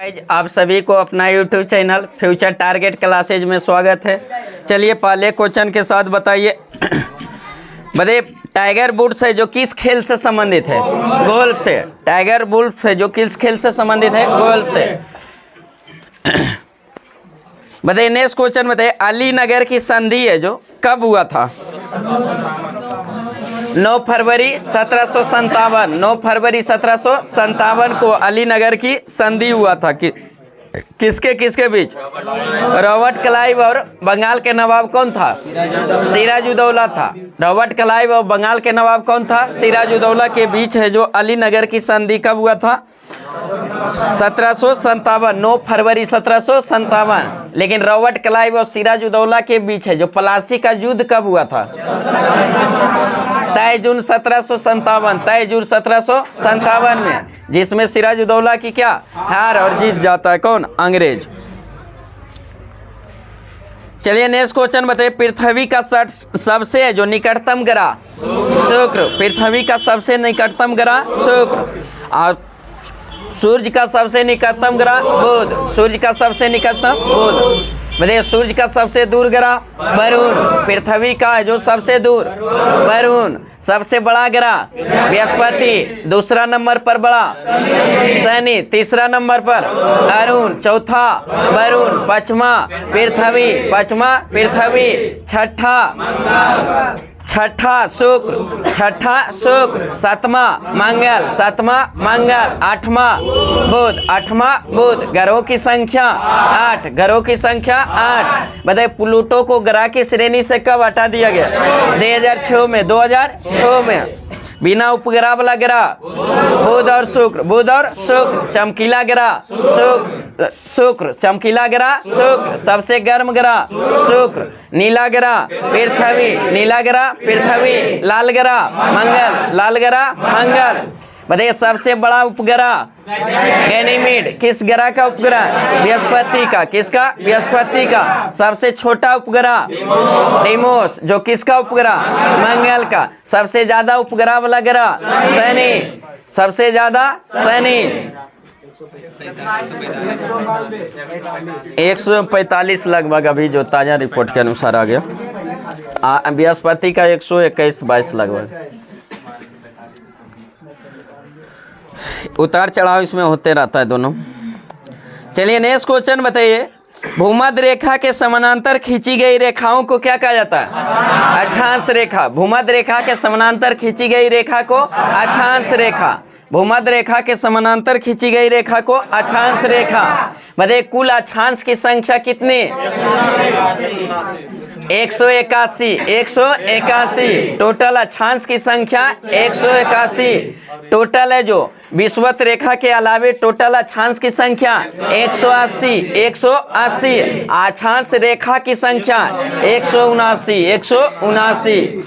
आप सभी को अपना YouTube channel future target classes में स्वागत है। चलिए पहले क्वेश्चन के साथ बताइए। बताइए टाइगर वुड्स है जो किस खेल से संबंधित है? गोल्फ से। टाइगर वुड्स है जो किस खेल से संबंधित है? गोल्फ से। बताइए नेक्स्ट क्वेश्चन बताइए अलीनगर की संधि है जो कब हुआ था? 9 फरवरी 1757। 9 फरवरी 1757 को अलीनगर की संधि हुआ था कि किसके किसके बीच? रॉबर्ट क्लाइव और बंगाल के नवाब कौन था? सिराजुद्दौला था। रॉबर्ट क्लाइव और बंगाल के नवाब कौन था? सिराजुद्दौला के बीच है जो अलीनगर की संधि कब हुआ था? 1757। 9 फरवरी 1757। लेकिन रॉबर्ट क्लाइव और सिराजुद्दौला के बीच है जो प्लासी का युद्ध कब हुआ था? 23 जून 1757। 23 जून 1757 में, जिसमें सिराजुद्दौला की क्या हार और जीत जाता है कौन? अंग्रेज। चलिए नेक्स्ट क्वेश्चन बताइए पृथ्वी का सबसे है जो निकटतम ग्रह? शुक्र। पृथ्वी का सबसे निकटतम ग्रह शुक्र। और सूर्य का सबसे निकटतम ग्रह बुध। सूर्य का सबसे निकटतम बुध। बताइए सूर्य का सबसे दूर ग्रह वरुण। पृथ्वी का जो सबसे दूर वरुण। सबसे बड़ा ग्रह बृहस्पति। दूसरा नंबर पर बड़ा शनि। तीसरा नंबर पर अरुण। चौथा वरुण। पांचवा पृथ्वी। पांचवा पृथ्वी। छठा शुक्र। छठा शुक्र। सातवां मंगल। सातवां मंगल। आठवां बुध। आठवां बुध। ग्रहों की संख्या 8। ग्रहों की संख्या 8। बताइए प्लूटो को ग्रह की श्रेणी से कब हटा दिया गया? 2006 में। 2006 में। बिना उपग्रह वाला ग्रह बुध और शुक्र। बुध और शुक्र। चमकीला ग्रह शुक्र। चमकीला ग्रह शुक्र। सबसे गर्म ग्रह शुक्र। नीला ग्रह पृथ्वी। नीला ग्रह पृथ्वी। लाल ग्रह मंगल। लाल ग्रह मंगल। बताइए सबसे बड़ा उपग्रह गैनीमेड। किस ग्रह का उपग्रह? बृहस्पति का। किसका? बृहस्पति का। सबसे छोटा उपग्रह डिमोस, जो किसका उपग्रह? मंगल का। सबसे ज्यादा उपग्रह वाला ग्रह शनि। सबसे ज्यादा शनि। 145 लगभग अभी जो ताजा रिपोर्ट के अनुसार आ गया। बृहस्पति का 121-22 लगभग। उतार चढ़ाव इसमें होते रहता है दोनों। चलिए नेक्स्ट क्वेश्चन बताइए भूमध्य रेखा के समानांतर खींची गई रेखाओं को क्या कहा जाता है? अक्षांश रेखा। भूमध्य रेखा के समानांतर खींची गई रेखा को अक्षांश रेखा। भूमध्य रेखा के समानांतर खींची गई रेखा को अक्षांश रेखा। बताइए कुल अक्षांश की संख्या कितनी? 181। 181। टोटल अक्षांश की संख्या 181 टोटल है जो विषुवत रेखा के अलावे टोटल अक्षांश की संख्या 180। 180। अक्षांश रेखा की संख्या 179। 179।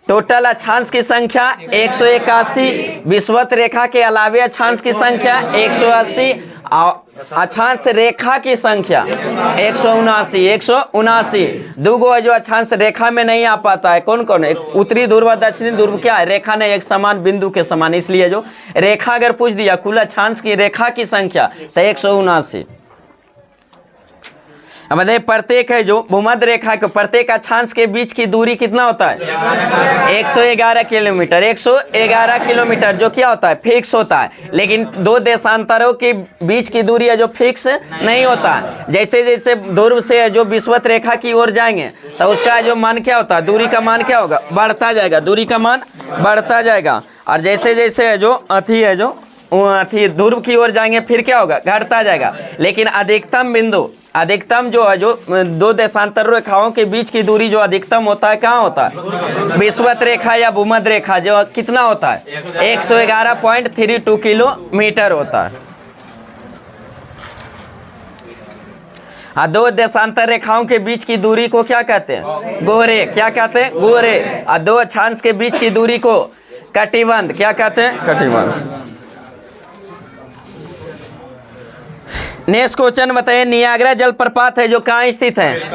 टोटल अक्षांश की संख्या 181। विषुवत रेखा के अलावे अक्षांश की संख्या 180। अक्षांश रेखा की संख्या 179। 179। दूगो जो अक्षांश रेखा में नहीं आ पाता है कौन कौन है? उत्तरी ध्रुव दक्षिणी ध्रुव क्या है? रेखा नहीं, एक समान बिंदु के समान। इसलिए जो रेखा अगर पूछ दिया कुल अक्षांश की रेखा की संख्या तो 179। अब बताइए प्रत्येक है जो भूमध्य रेखा के प्रत्येक अक्षांश के बीच की दूरी कितना होता है? 111 किलोमीटर। 111 किलोमीटर जो क्या होता है? फिक्स होता है। लेकिन दो देशांतरों के बीच की दूरी है जो फिक्स नहीं होता है। जैसे जैसे ध्रुव से जो विषुवत रेखा की ओर जाएंगे तो उसका जो मान क्या होता है? दूरी का मान क्या होगा? बढ़ता जाएगा। दूरी का मान बढ़ता जाएगा। और जैसे जैसे है जो अथी है जो ध्रुव की ओर जाएंगे फिर क्या होगा? घटता जाएगा। लेकिन अधिकतम बिंदु अधिकतम जो है जो दो देशांतर रेखाओं के बीच की दूरी जो अधिकतम होता है कहाँ होता है? विषुवत रेखा या भूमध्य रेखा जो कितना होता है? 111.32 किलोमीटर होता है। दो देशांतर रेखाओं के बीच की दूरी को क्या कहते हैं? गोहरे। क्या कहते हैं? गोहरे। और दो अक्षांश के बीच की दूरी को कटिबंध। क्या कहते हैं? कटिबंध। नेक्स्ट क्वेश्चन बताइए, नियाग्रा जलप्रपात है जो कहाँ स्थित है?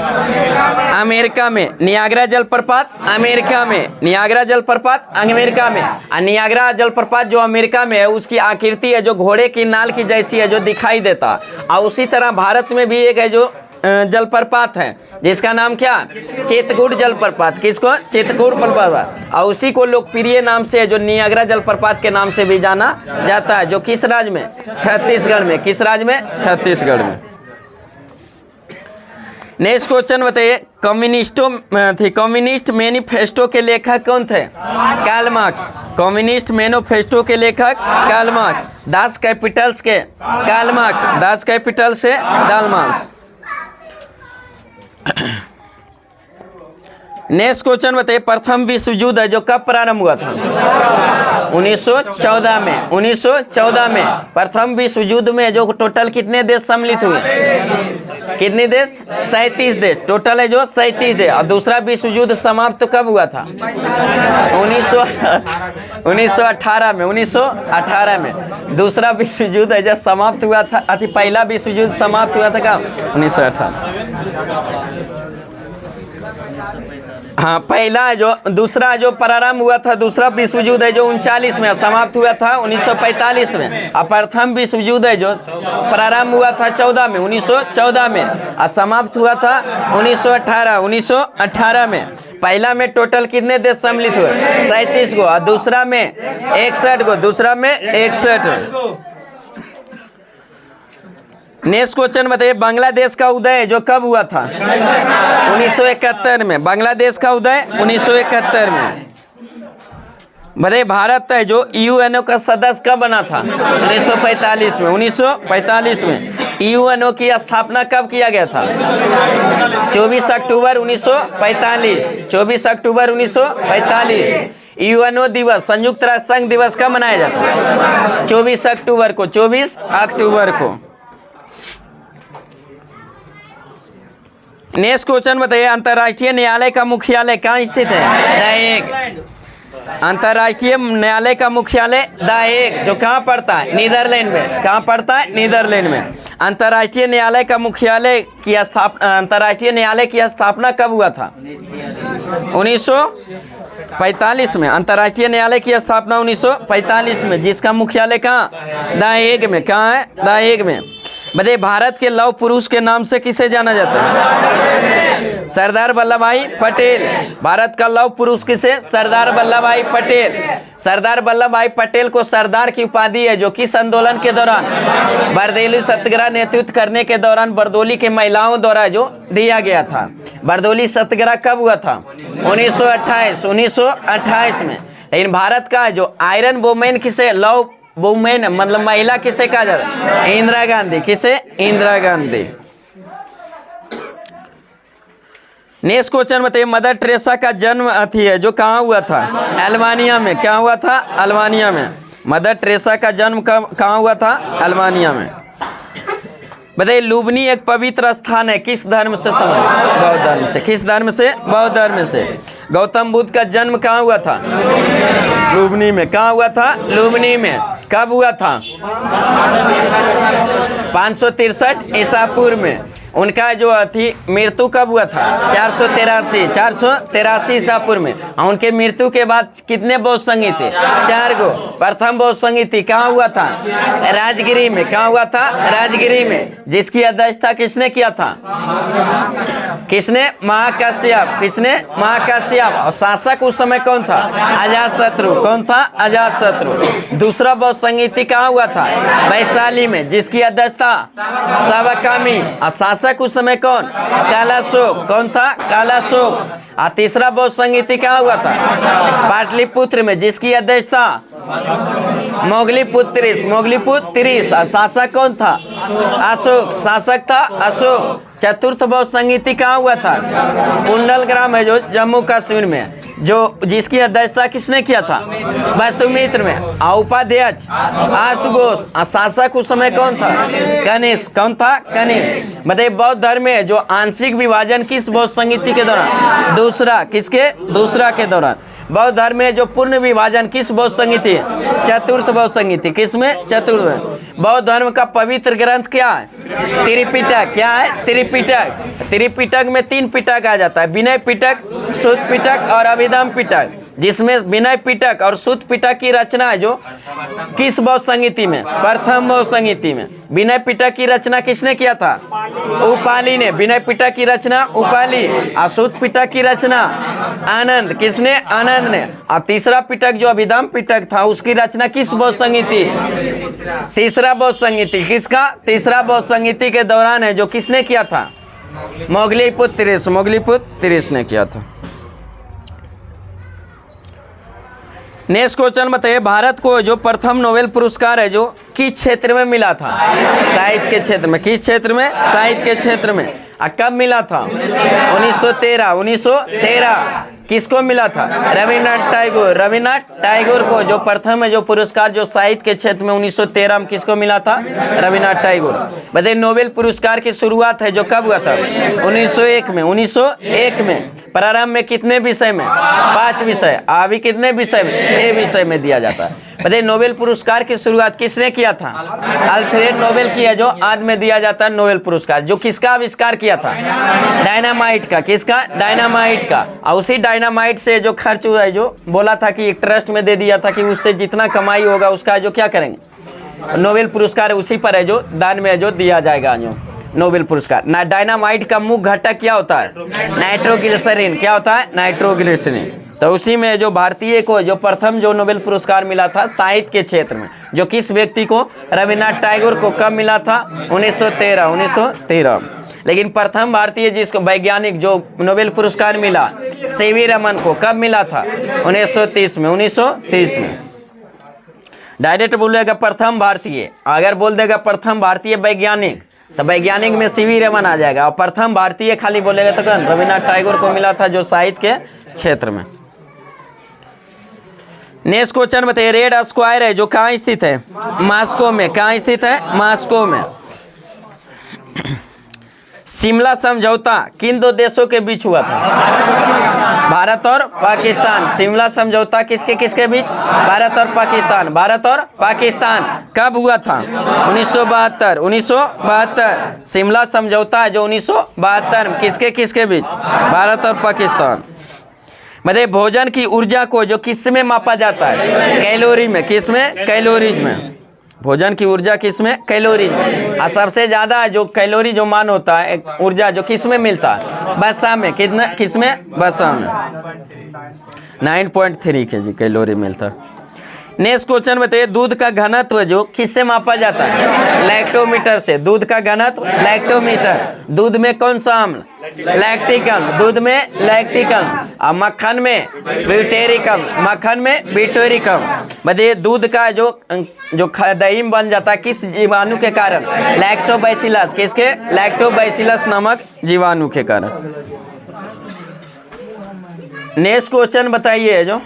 अमेरिका में। नियाग्रा जलप्रपात अमेरिका में, नियाग्रा जलप्रपात अमेरिका में। नियाग्रा जलप्रपात जो अमेरिका में है उसकी आकृति है जो घोड़े की नाल की जैसी है जो दिखाई देता। और उसी तरह भारत में भी एक है जो जलप्रपात है जिसका नाम क्या? चित्रकूट जलप्रपात। किसको? चित्रकूट जलप्रपात। और उसी को लोकप्रिय नाम से है जो नियाग्रा जलप्रपात के नाम से भी जाना जाता है, जो किस राज्य में? छत्तीसगढ़ में। किस राज्य में? छत्तीसगढ़ में। नेक्स्ट क्वेश्चन बताइए, कम्युनिस्ट मैनिफेस्टो के लेखक कौन थे? Karl Marx. कम्युनिस्ट मैनिफेस्टो के लेखक कार्ल मार्क्स। 10 कैपिटल्स के कार्ल मार्क्स, 10 कैपिटल से कार्ल मार्क्स। नेक्स्ट क्वेश्चन बताइए, प्रथम विश्व युद्ध है जो कब प्रारंभ हुआ था? 1914 में। 1914 में प्रथम विश्व युद्ध में जो टोटल कितने देश सम्मिलित हुए? कितने देश? 37 देश। टोटल है जो 37 देश। और दूसरा विश्व युद्ध समाप्त कब हुआ था? 1918 में। 1918 में दूसरा विश्व युद्ध है जो समाप्त हुआ था। पहला विश्व युद्ध समाप्त हुआ था कब? 1918। हाँ, पहला जो, दूसरा जो प्रारंभ हुआ था दूसरा विश्व युद्ध है जो 39 में, समाप्त हुआ था 1945 में। और प्रथम विश्व युद्ध है जो प्रारंभ हुआ था 14 में, 1914 में, और समाप्त हुआ था 1918 में। पहला में टोटल कितने देश सम्मिलित हुए? 37 को। और दूसरा में 61 को। दूसरा में 61। नेक्स्ट क्वेश्चन बताइए, बांग्लादेश का उदय जो कब हुआ था? 1971 में। बांग्लादेश का उदय 1971 में। बताइए, भारत है जो यूएनओ का सदस्य कब बना था? 1945 में। 1945 में। यूएनओ की स्थापना कब किया गया था? 24 अक्टूबर 1945। 24 अक्टूबर 1945। यूएनओ दिवस, संयुक्त राष्ट्र संघ दिवस कब मनाया जाता है? 24 अक्टूबर को। 24 अक्टूबर को। नेक्स्ट क्वेश्चन बताइए, अंतर्राष्ट्रीय न्यायालय का मुख्यालय कहाँ स्थित है? The Hague. अंतर्राष्ट्रीय न्यायालय का मुख्यालय द हेग जो कहाँ पड़ता है? नीदरलैंड में। कहाँ पड़ता है? नीदरलैंड में। अंतर्राष्ट्रीय न्यायालय का मुख्यालय की स्थापना, अंतर्राष्ट्रीय न्यायालय की स्थापना कब हुआ था? 1945 में। अंतर्राष्ट्रीय न्यायालय की स्थापना 1945 में, जिसका मुख्यालय कहाँ? द हेग में। कहाँ है? द हेग में। बताइए, भारत के लौह पुरुष के नाम से किसे जाना जाता है? सरदार वल्लभ भाई पटेल। भारत का लौह पुरुष किसे? सरदार वल्लभ भाई पटेल। सरदार वल्लभ भाई पटेल को सरदार की उपाधि है जो किस आंदोलन के दौरान? बरदोली सत्याग्रह नेतृत्व करने के दौरान बरदोली के महिलाओं द्वारा जो दिया गया था। बरदोली सत्याग्रह कब हुआ था? 1928। 1928 में। लेकिन भारत का जो आयरन वुमेन किसे? लौह वुमेन मतलब महिला किसे कहा जाता है? इंदिरा गांधी। किसे? इंदिरा गांधी। नेक्स्ट क्वेश्चन बताइए, मदर टेरेसा का जन्म है जो कहाँ हुआ था? अल्बानिया में। क्या हुआ था? अल्बानिया में। मदर टेरेसा का जन्म कहाँ हुआ था? अल्बानिया में। बताइए, लुम्बिनी एक पवित्र स्थान है किस धर्म से संबंधित? बौद्ध धर्म से। किस धर्म से? बौद्ध धर्म से। गौतम बुद्ध का जन्म कहाँ हुआ था? लुम्बिनी में। कहाँ हुआ था? लुम्बिनी में। कब हुआ था? 563 ईसा पूर्व में। उनका जो थी मृत्यु कब हुआ था? 483 ईसा पूर्व में। उनके मृत्यु के बाद कितने बौद्ध संघी थे? 4 गो। प्रथम बौद्ध संघी थी कहाँ हुआ था? राजगिरी में। कहाँ हुआ था? राजगिरी में। जिसकी अध्यक्षता किसने किया था? किसने? महाकाश्यप। किसने? महाकाश्यप। और शासक उस समय कौन था? अजातशत्रु। कौन था? अजातशत्रु। दूसरा बौद्ध संगीति कहाँ हुआ था? वैशाली में। जिसकी अध्यक्षता सावकामी। और शासक उस समय कौन? कालाशोक। कौन था? कालाशोक। और तीसरा बौद्ध संगीति कहाँ हुआ था? पाटलिपुत्र में। जिसकी अध्यक्षता मोगलीपुत्र। और शासक कौन था? अशोक। शासक था अशोक। चतुर्थ बौद्ध संगीति कहाँ हुआ था? कुंडलग्राम है जो जम्मू कश्मीर में, जो जिसकी अध्यक्षता किसने किया था? वसुमित्र में। उपाध्यक्ष आशुघोष। शासक उस समय कौन था? कनिष्क। कौन था? कनिष्क। बताइए, बौद्ध धर्म में जो आंशिक विभाजन किस बौद्ध संगीति के दौरान? दूसरा। किसके? दूसरा के दौरान। बौद्ध धर्म में जो पूर्ण विभाजन किस बौद्ध संगीति? चतुर्थ बहुसंगीति, किसमें? चतुर्थ में। बौद्ध धर्म का पवित्र ग्रंथ क्या है? त्रिपिटक। क्या है? त्रिपिटक। त्रिपिटक में 3 पिटक आ जाता है, विनय पिटक, सुत्त पिटक और अभिधम्म पिटक, जिसमें विनय पिटक और सुत्त पिटक की रचना है जो किस बौद्ध संगीति में? प्रथम बौद्ध संगीति में। विनय पिटक की रचना किसने किया था? उपाली ने। विनय पिटक की रचना उपाली, और सुत्त पिटक की रचना आनंद। किसने? आनंद ने। और तीसरा पिटक जो अभिधम्म पिटक था उसकी रचना किस बौद्ध संगीति? तीसरा बौद्ध संगीति। किसका? तीसरा बौद्ध संगीति के दौरान है जो किसने किया था? मोगलीपुत्र तिरेश। मोगलीपुत्र तिरेश ने किया था। नेक्स्ट क्वेश्चन बताइए, भारत को जो प्रथम नोबेल पुरस्कार है जो किस क्षेत्र में मिला था? साहित्य के क्षेत्र में। किस क्षेत्र में? साहित्य के क्षेत्र में। कब मिला था? 1913। 1913 किसको मिला था? रविन्द्रनाथ टैगोर। रविन्द्रनाथ टैगोर को जो प्रथम है जो पुरस्कार जो साहित्य के क्षेत्र में 1913 में किसको मिला था? रविन्द्रनाथ टैगोर। बताइए नोबेल पुरस्कार की शुरुआत है जो कब हुआ था? 1901 में। 1901 में। प्रारंभ में कितने विषय में? 5 विषय। अभी कितने विषय में? 6 विषय में दिया जाता है। बताइए नोबेल पुरस्कार की शुरुआत किसने किया था? अल्फ्रेड नोबेल किया, जो आज में दिया जाता है नोबेल पुरस्कार। जो किसका आविष्कार किया था? डायनामाइट का। किसका? डायनामाइट का। और उसी डायनामाइट से जो खर्च हुआ है जो बोला था कि एक ट्रस्ट में दे दिया था कि उससे जितना कमाई होगा उसका जो क्या करेंगे? नोबेल पुरस्कार उसी पर है जो दान में जो दिया जाएगा जो नोबेल पुरस्कार। ना डायनामाइट का मुख्य घटक क्या होता है? नाइट्रोग्लिसरीन। क्या होता है? नाइट्रोग्लिसरीन। तो उसी में जो भारतीय को जो प्रथम जो नोबेल पुरस्कार मिला था साहित्य के क्षेत्र में, जो किस व्यक्ति को? रविन्द्रनाथ टैगोर को। कब मिला था? 1913। 1913। लेकिन प्रथम भारतीय जिसको वैज्ञानिक जो नोबेल पुरस्कार मिला सीवी रमन को, कब मिला था? 1930 में। 1930 में। डायरेक्ट बोलेगा प्रथम भारतीय, अगर बोल देगा प्रथम भारतीय वैज्ञानिक तो वैज्ञानिक में सीवी रमन आ जाएगा, और प्रथम भारतीय खाली बोलेगा तो कौन? रविन्द्रनाथ टैगोर को मिला था जो साहित्य के क्षेत्र में। नेक्स्ट क्वेश्चन बताइए, रेड स्क्वायर है जो कहाँ स्थित है? मॉस्को में। कहाँ स्थित है? मॉस्को में। शिमला समझौता किन 2 देशों के बीच हुआ था? भारत और पाकिस्तान। शिमला समझौता किसके किसके बीच? भारत और पाकिस्तान। भारत और पाकिस्तान। कब हुआ था? 1972। 1972 शिमला समझौता जो 1972 में किसके किसके बीच? भारत और पाकिस्तान। मतलब भोजन की ऊर्जा को जो किस में मापा जाता है? कैलोरी में। किस में? कैलोरीज में। भोजन की ऊर्जा किस में? कैलोरी में। और सबसे ज़्यादा जो कैलोरी जो मान होता है एक ऊर्जा जो किस में मिलता है? वसा में। कितना? किस में? वसा में। 9.3 kg कैलोरी मिलता है। नेक्स्ट क्वेश्चन बताइए, दूध का घनत्व जो किससे मापा जाता है? लैक्टोमीटर से। दूध का घनत्व लैक्टोमीटर। दूध में कौन सा अम्ल? लैक्टिक अम्ल। दूध में लैक्टिक अम्ल। और मक्खन में ब्यूटेरिक अम्ल। मक्खन में ब्यूटेरिक अम्ल। बताइए दूध का जो दही बन जाता है किस जीवाणु के कारण? लैक्टोबैसिलस। किसके? लैक्टोबैसिलस नामक जीवाणु के कारण। नेक्स्ट क्वेश्चन बताइए, जो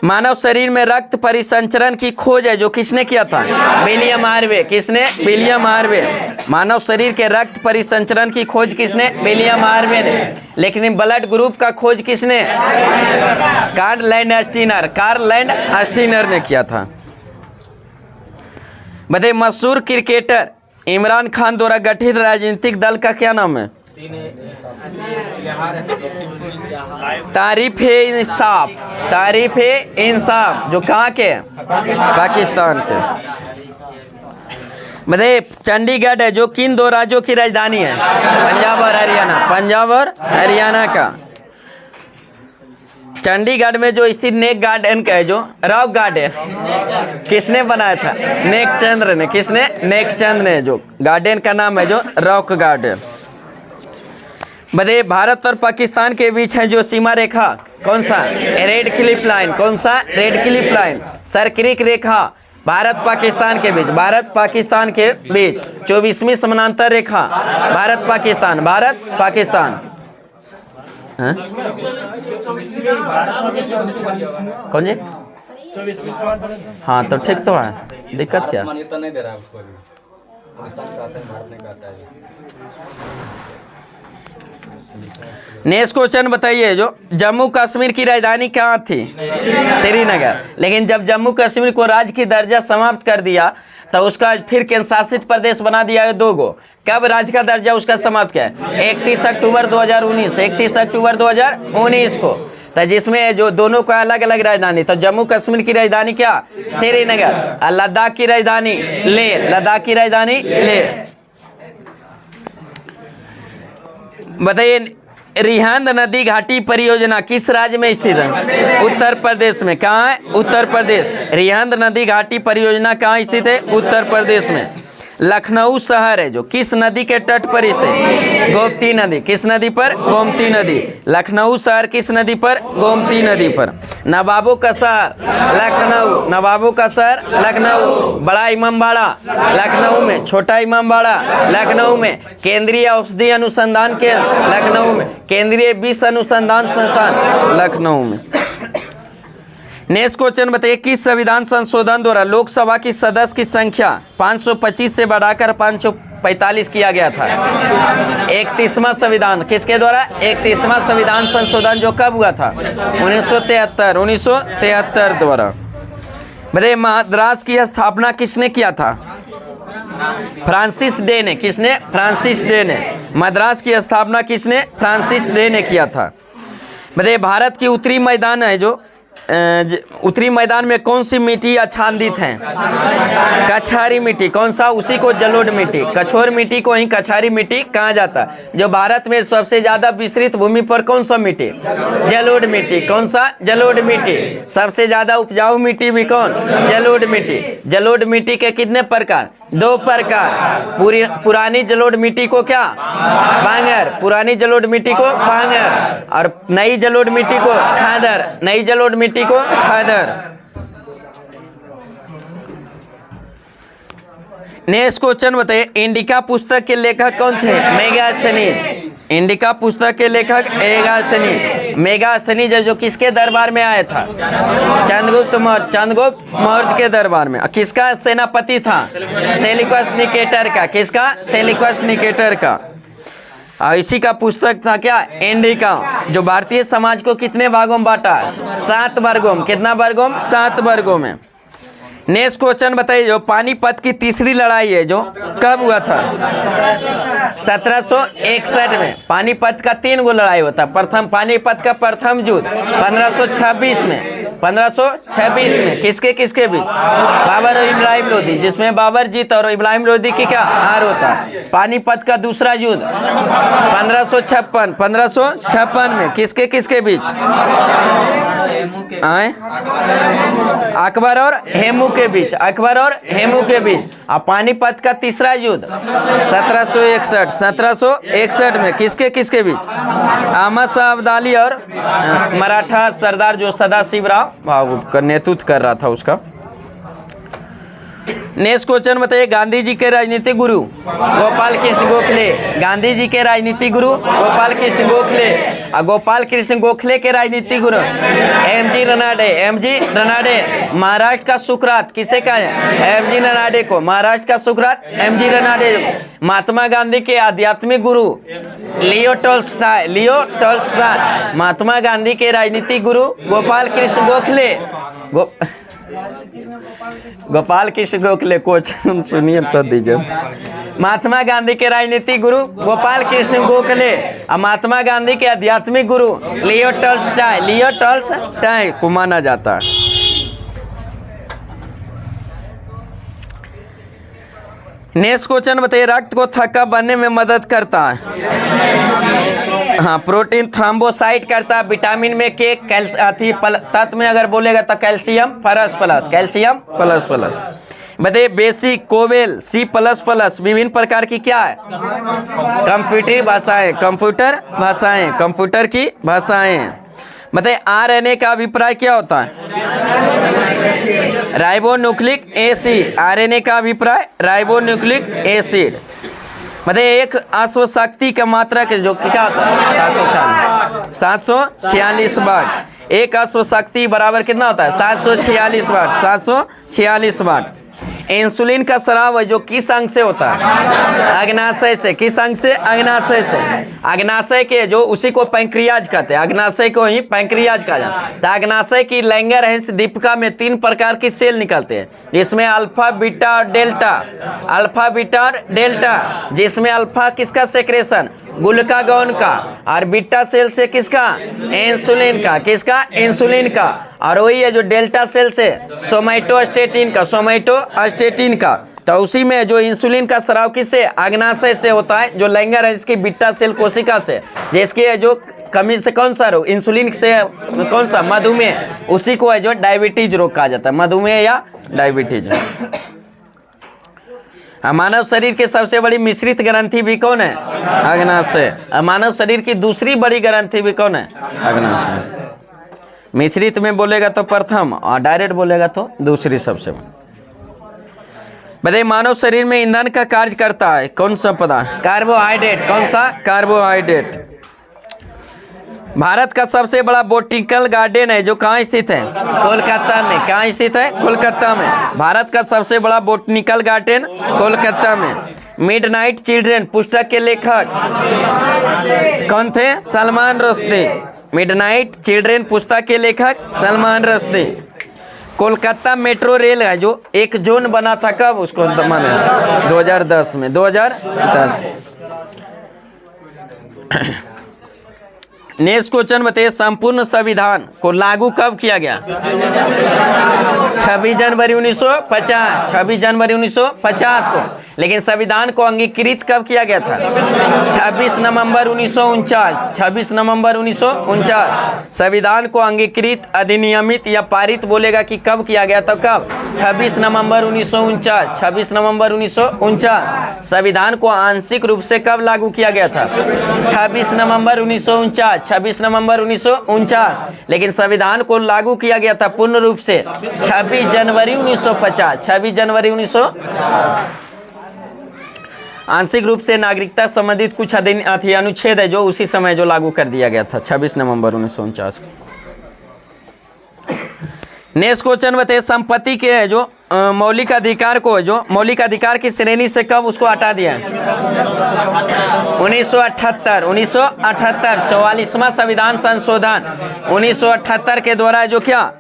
मानव शरीर में रक्त परिसंचरण की खोज है जो किसने किया था? William Harvey. किसने? William Harvey. मानव शरीर के रक्त परिसंचरण की खोज किसने? विलियम हार्वे ने। लेकिन ब्लड ग्रुप का खोज किसने? Karl Landsteiner. कार्ल लैंडस्टीनर ने किया था। बताइए मशहूर क्रिकेटर इमरान खान द्वारा गठित राजनीतिक दल का क्या नाम है? तारीफ-ए-इंसाफ। तारीफ-ए-इंसाफ जो कहाँ के? पाकिस्तान के। बताइए चंडीगढ़ है जो किन 2 राज्यों की राजधानी है? पंजाब और हरियाणा। पंजाब और हरियाणा का। चंडीगढ़ में जो स्थित नेक गार्डन का है जो रॉक गार्डन किसने बनाया था? नेकचंद्र ने। किसने? नेकचंद्र ने। जो गार्डन का नाम है जो रॉक गार्डन। बताइए भारत और पाकिस्तान के बीच है जो सीमा रेखा कौन सा? Radcliffe line. कौन सा? Radcliffe line. सरक्रिक रेखा भारत पाकिस्तान के बीच। भारत पाकिस्तान के बीच 24वीं समानांतर रेखा भारत पाकिस्तान। भारत पाकिस्तान। कौन जी? हाँ तो ठीक तो है, दिक्कत क्या? मान्यता नहीं दे रहा है उसको अभी। पाकिस्तान का आता है, भारत नहीं कहता है। नेक्स्ट क्वेश्चन बताइए, जो जम्मू कश्मीर की राजधानी कहाँ थी? श्रीनगर। लेकिन जब जम्मू कश्मीर को राज्य की दर्जा समाप्त कर दिया तो उसका फिर केंद्र शासित प्रदेश बना दिया है 2 गो। कब राज्य का दर्जा उसका समाप्त किया है? 31 अक्टूबर 2019, 31 अक्टूबर 2019 को। तो जिसमें जो दोनों का अलग अलग राजधानी, तो जम्मू कश्मीर की राजधानी क्या? श्रीनगर। और लद्दाख की राजधानी लेह, लद्दाख की राजधानी लेह। बताइए, रिहंद नदी घाटी परियोजना किस राज्य में स्थित है? उत्तर प्रदेश में। कहाँ है? उत्तर प्रदेश। रिहंद नदी घाटी परियोजना कहाँ स्थित है? उत्तर प्रदेश में। लखनऊ शहर है जो किस नदी के तट पर स्थित है? गोमती नदी। किस नदी पर? गोमती नदी। लखनऊ शहर किस नदी पर? गोमती नदी पर। नवाबों का शहर लखनऊ, नवाबों का शहर लखनऊ। बड़ा इमामबाड़ा लखनऊ में, छोटा इमामबाड़ा लखनऊ में। केंद्रीय औषधि अनुसंधान केंद्र लखनऊ में। केंद्रीय विष अनुसंधान संस्थान लखनऊ में। नेक्स्ट क्वेश्चन बताइए, किस संविधान संशोधन द्वारा लोकसभा की सदस्य की संख्या 525 से बढ़ाकर 545 किया गया था? 31वां संविधान किसके द्वारा? 31वां संविधान संशोधन जो कब हुआ था? 1973 द्वारा। बताइए, मद्रास की स्थापना किसने किया था? फ्रांसिस डे ने। किसने? फ्रांसिस डे ने। मद्रास की स्थापना किसने? फ्रांसिस डे ने किया था। बताइए, भारत की उत्तरी मैदान है जो उत्तरी मैदान में कौन सी मिट्टी आच्छादित है? कछारी मिट्टी। कौन सा? उसी को जलोढ़ मिट्टी, कछोर मिट्टी को ही कछारी मिट्टी कहा जाता है। जो भारत में सबसे ज्यादा विस्तृत भूमि पर कौन सा मिट्टी? जलोढ़ मिट्टी। कौन सा? जलोढ़ मिट्टी। सबसे ज्यादा उपजाऊ मिट्टी भी कौन? जलोढ़ मिट्टी। जलोढ़ मिट्टी के कितने प्रकार? 2 प्रकार। पुरानी जलोढ़ मिट्टी को क्या? बांगर। पुरानी जलोढ़ मिट्टी को बांगर। और नई जलोढ़ मिट्टी को खादर। नई जलोढ़ मिट्टी को खादर। नेक्स्ट क्वेश्चन बताइए, इंडिका पुस्तक के लेखक कौन थे? मेगास्थनीज। इंडिका पुस्तक के लेखक मेगास्थनीज। मेगास्थनीज जो किसके दरबार में आया था? चंद्रगुप्त मौर्य। चंद्रगुप्त मौर्य के दरबार में। किसका सेनापति था? सेल्यूकस निकेटर का। किसका? सेल्यूकस निकेटर का। और इसी का पुस्तक था क्या? इंडिका, जो भारतीय समाज को कितने भागों में बांटा? 7 वर्गों में। कितना वर्गों में? 7 वर्गों में। नेक्स्ट क्वेश्चन बताइए, जो पानीपत की तीसरी लड़ाई है जो कब हुआ था? 1761 में। पानीपत का 3 गो लड़ाई होता। प्रथम पानीपत का प्रथम युद्ध 1526 में। 1526 में किसके किसके बीच? बाबर और इब्राहिम लोदी, जिसमें बाबर जीत और इब्राहिम लोदी की क्या? हार होता। पानीपत का दूसरा युद्ध 1556 में किसके किसके बीच? अकबर और हेमू के बीच। अकबर और हेमू के बीच। और पानीपत का तीसरा युद्ध 1761 में किसके किसके बीच? अहमद शाह अब्दाली और मराठा सरदार जो सदाशिवराव भाऊ का नेतृत्व कर रहा था उसका। नेक्स्ट क्वेश्चन बताइए, गांधी जी के राजनीतिक गुरु गोपाल कृष्ण गोखले। गांधी जी के राजनीतिक गुरु गोपाल कृष्ण गोखले। और गोपाल कृष्ण गोखले के राजनीतिक गुरु एमजी रनाडे। एमजी रनाडे। महाराष्ट्र का सुकरात किसे कहा है? एमजी रनाडे को। महाराष्ट्र का सुकरात एमजी रनाडे। महात्मा गांधी के आध्यात्मिक गुरु Leo Tolstoy. Leo Tolstoy. Mahatma Gandhi के राजनीतिक गुरु गोपाल कृष्ण गोखले। गोपाल कृष्ण गोखले। क्वेश्चन सुनिए तो दीजिए। महात्मा गांधी के राजनीतिक गुरु गोपाल कृष्ण गोखले और महात्मा गांधी के आध्यात्मिक गुरु लियो टॉल्स्टॉय। लियो टॉल्स्टॉय को माना जाता है। नेक्स्ट क्वेश्चन बताइए, रक्त को थक्का बनने में मदद करता है? हाँ, प्रोटीन थ्रोम्बोसाइट करता है। विटामिन में के तत्व में अगर बोलेगा तो calcium plus plus. Calcium plus plus. बताइए, बेसिक, कोवेल, C++ विभिन्न प्रकार की क्या है? कंप्यूटर भाषाएं। कंप्यूटर भाषाएं। कंप्यूटर की भाषाएं। बताइए, RNA का अभिप्राय क्या होता है? Ribonucleic acid. RNA का अभिप्राय राइबोन्यूक्लिक एसिड। मतलब एक अश्वशक्ति का मात्रा के जो क्या होता है? 746 वाट। एक अश्वशक्ति बराबर कितना होता है? 746 वाट। 746 वाट। इंसुलिन का स्राव है जो किस अंग से होता है? अग्नाशय से। किस अंग से? अग्नाशय से। अग्नाशय के जो उसी को पैंक्रियाज कहते हैं, अग्नाशय को ही पैंक्रियाज कहा जाता है। तो अग्नाशय की लैंगिक दीपिका में 3 प्रकार की सेल निकलते हैं, जिसमें अल्फा, बीटा और डेल्टा। अल्फा, बीटा और डेल्टा, जिसमें अल्फा किसका सेक्रेशन? ग्लूकागॉन का। और बीटा सेल से किसका? इंसुलिन का। किसका? इंसुलिन का। और वही है जो डेल्टा सेल से सोमैटोस्टेटिन का। सोमैटोस्टेटिन का। तो उसी में जो इंसुलिन का स्राव किससे? अग्नाशय से होता है, जो लैंगिक है इसकी बीटा सेल कोशिका से, जिसके जो कमी से कौन सा रोग? इंसुलिन से कौन सा? मधुमेह। उसी को है जो डायबिटीज रोग कहा जाता है, मधुमेह या डायबिटीज। मानव शरीर की सबसे बड़ी मिश्रित ग्रंथि भी कौन है? अग्नाशय। मानव शरीर की दूसरी बड़ी ग्रंथि भी कौन है? अग्नाशय। मिश्रित में बोलेगा तो प्रथम, और डायरेक्ट बोलेगा तो दूसरी सबसे बड़ी। बताइए, मानव शरीर में ईंधन का कार्य करता है कौन सा पदार्थ? कार्बोहाइड्रेट। कौन सा? कार्बोहाइड्रेट। भारत का सबसे बड़ा बोटेनिकल गार्डन है जो कहाँ स्थित है? कोलकाता में। कहाँ स्थित है? कोलकाता में। भारत का सबसे बड़ा बोटेनिकल गार्डन कोलकाता में। मिडनाइट चिल्ड्रन पुस्तक के लेखक कौन थे? सलमान रुश्दी। मिडनाइट चिल्ड्रन पुस्तक के लेखक सलमान रुश्दी। कोलकाता मेट्रो रेल है जो एक जोन बना था, कब उसको माने? 2010 में। 2010। नेक्स्ट क्वेश्चन बताइए, संपूर्ण संविधान को लागू कब किया गया? 26 जनवरी 1950। 26 जनवरी 1950 को। लेकिन संविधान को अंगीकृत कब किया गया था? 26 नवंबर 1949। 26 नवंबर 1949 संविधान को अंगीकृत, अधिनियमित या पारित बोलेगा कि कब किया गया था? कब? 26 नवंबर 1949। 26 नवंबर 1949 संविधान को आंशिक रूप से कब लागू किया गया था? 26 नवंबर 1949। 26 नवंबर 1949। लेकिन संविधान को लागू किया गया था पूर्ण रूप से 26 जनवरी 1950। 26 जनवरी 1900। आंशिक रूप से नागरिकता संबंधित कुछ अनुच्छेद है जो उसी समय जो लागू कर दिया गया था 26 नवंबर 1949 को। नेक्स्ट क्वेश्चन बताइए, संपत्ति के जो मौलिक अधिकार को, जो मौलिक अधिकार की श्रेणी से कब उसको हटा दिया? 1978। 1978 44वां संविधान संशोधन 1978 के द्वारा जो क्या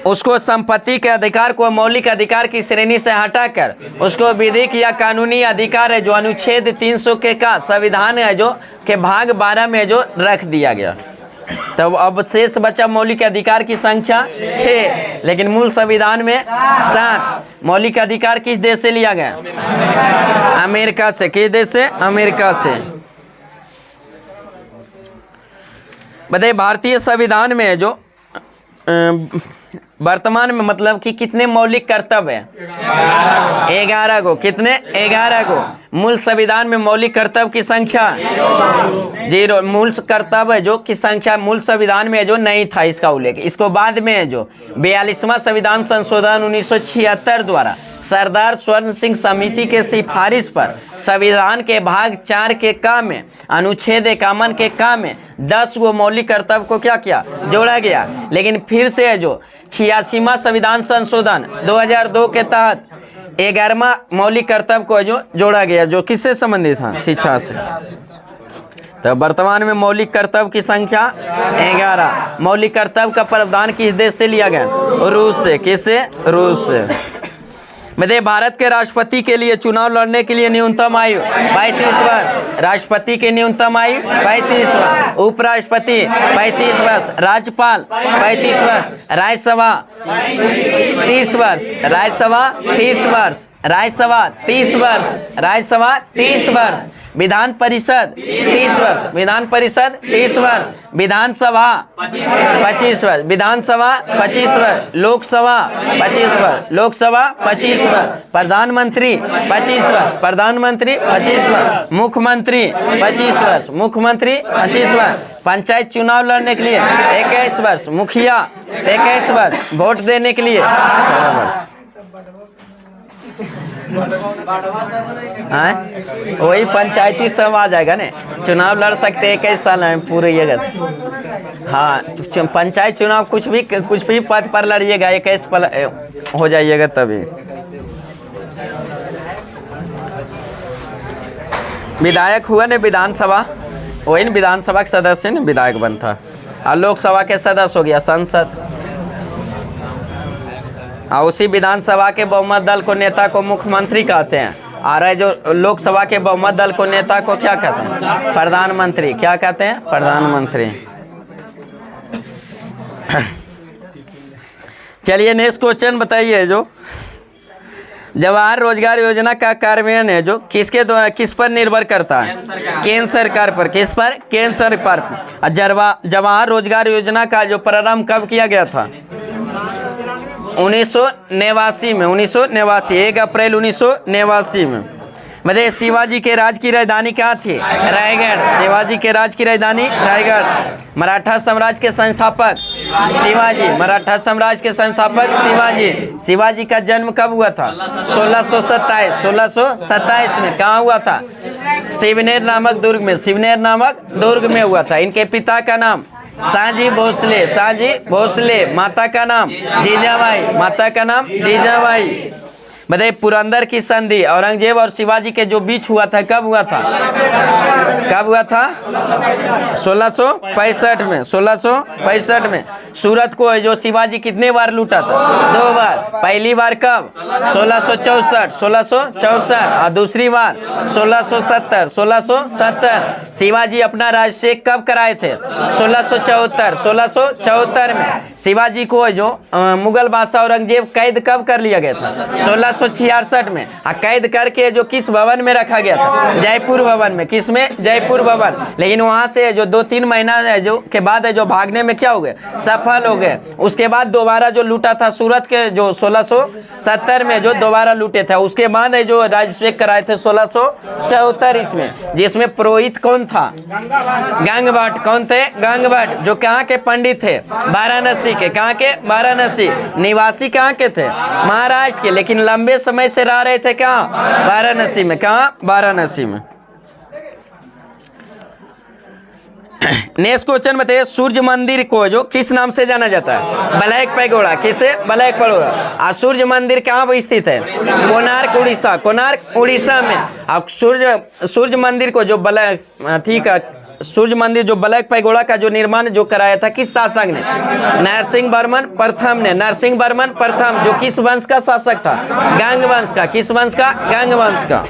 उसको संपत्ति के अधिकार को मौलिक अधिकार की श्रेणी से हटाकर उसको विधिक या कानूनी अधिकार है जो अनुच्छेद 300 के का संविधान है जो के भाग 12 में जो रख दिया गया। तब अब शेष बचा मौलिक अधिकार की संख्या 6, लेकिन मूल संविधान में 7। मौलिक अधिकार किस देश से लिया गया? अमेरिका से। किस देश से? अमेरिका से। बताइए, भारतीय संविधान में जो वर्तमान में मतलब कि कितने मौलिक कर्तव्य हैं? 11 को। कितने? 11 को। मूल संविधान में मौलिक कर्तव्य की संख्या 0। मूल कर्तव्य जो की संख्या मूल संविधान में जो नहीं था इसका उल्लेख, इसको बाद में है जो 42वां संविधान संशोधन 1976 द्वारा सरदार स्वर्ण सिंह समिति के सिफारिश पर संविधान के भाग 4 के का में अनुच्छेद 51 के का में 10 गो मौलिक कर्तव्य को क्या किया? जोड़ा गया। लेकिन फिर से है जो 86वां संविधान संशोधन 2002 के तहत 11वां मौलिक कर्तव्य को जो जोड़ा गया, जो किससे संबंधित था? शिक्षा से। तो वर्तमान में मौलिक कर्तव्य की संख्या 11। मौलिक कर्तव्य का प्रावधान किस देश से लिया गया? रूस से। किससे? रूस से। मतलब भारत के राष्ट्रपति के लिए चुनाव लड़ने के लिए न्यूनतम आयु 35 वर्ष। राष्ट्रपति की न्यूनतम आयु 35 वर्ष। उपराष्ट्रपति 35 वर्ष। राज्यपाल 35 वर्ष। राज्यसभा 30 वर्ष। राज्यसभा 30 वर्ष। राज्यसभा 30 वर्ष। राज्यसभा 30 वर्ष। विधान परिषद 30 वर्ष। विधान परिषद 30 वर्ष। विधानसभा 25 वर्ष। विधानसभा 25 वर्ष। लोकसभा 25 वर्ष। लोकसभा 25 वर्ष। प्रधानमंत्री 25 वर्ष। प्रधानमंत्री 25 वर्ष। मुख्यमंत्री 25 वर्ष। मुख्यमंत्री 25 वर्ष। पंचायत चुनाव लड़ने के लिए 21 वर्ष। मुखिया 21 वर्ष। वोट देने के लिए 18 वर्ष। वही पंचायती सब आ जाएगा ना, चुनाव लड़ सकते हैं 21 साल में पूरे ये। हाँ, पंचायत चुनाव कुछ भी पद पर लड़िएगा 21 हो जाइएगा तभी। विधायक हुआ ने विधानसभा, वही न विधानसभा के सदस्य ने विधायक बनता, और लोकसभा के सदस्य हो गया संसद, और उसी विधानसभा के बहुमत दल को नेता को मुख्यमंत्री कहते हैं, और जो लोकसभा के बहुमत दल को नेता को क्या कहते हैं? प्रधानमंत्री। क्या कहते हैं? प्रधानमंत्री। चलिए नेक्स्ट क्वेश्चन बताइए। जो जवाहर रोजगार योजना का कार्यान्वयन है जो किसके द्वारा, किस पर निर्भर करता है? केंद्र सरकार पर। किस पर? केंद्र सरकार पर। जवाहर रोजगार योजना का जो प्रारंभ कब किया गया था? 1989 में। 1989, 1 अप्रैल 1989 में। मतलब शिवाजी के राज की राजधानी कहाँ थी? रायगढ़। शिवाजी के राज की राजधानी रायगढ़। मराठा साम्राज्य के संस्थापक शिवाजी। मराठा साम्राज्य के संस्थापक शिवाजी। शिवाजी का जन्म कब हुआ था? 1627 में। कहाँ हुआ था? शिवनेर नामक दुर्ग में। शिवनेर नामक दुर्ग में हुआ था। इनके पिता का नाम शाहजी भोसले। शाहजी भोसले। माता का नाम जीजाबाई। माता का नाम जीजाबाई। बताइए पुरंदर की संधि औरंगजेब और शिवाजी के जो बीच हुआ था, कब हुआ था? कब हुआ था? 1665 में। 1665 में। सूरत को जो शिवाजी कितने बार लूटा था? 2 बार। पहली बार कब? 1664 और दूसरी बार 1670। शिवाजी अपना राज्याभिषेक कब कराए थे? 1674 में। शिवाजी को जो मुगल बादशाह औरंगजेब कैद कब कर लिया गया था? 1666 में। कैद करके जो किस भवन में रखा गया था? जयपुर भवन में। किस में? जयपुर भवन। लेकिन वहां से जो 2-3 महीना जो के बाद जो भागने में क्या हो गए? सफल हो गए। उसके बाद दोबारा जो लूटा था सूरत के जो 1670 में जो दोबारा लूटे थे, उसके बाद जो राज्याभिषेक कराए थे 1674 इसमें, जिसमें पुरोहित कौन था? गंग भट्ट। कौन थे? गंग भट्ट, जो कहाँ के पंडित थे? वाराणसी के। कहाँ के? वाराणसी। निवासी कहाँ के थे? महाराष्ट्र के, लेकिन लंबे समय से रह रहे थे कहाँ? वाराणसी में। कहाँ? वाराणसी में। नेक्स्ट क्वेश्चन बताइए। सूर्य मंदिर को जो किस नाम से जाना जाता है? Black pagoda. किसे? Black pagoda. और सूर्य मंदिर कहाँ स्थित है? कोणार्क उड़ीसा। कोणार्क उड़ीसा में। अब सूर्य मंदिर को जो सूर्य मंदिर जो ब्लैक पैगोडा का जो निर्माण जो कराया था किस शासक ने? नरसिंह वर्मन प्रथम ने। नरसिंह वर्मन प्रथम, जो किस वंश का शासक था? गंग वंश का। किस वंश का? गंग वंश का।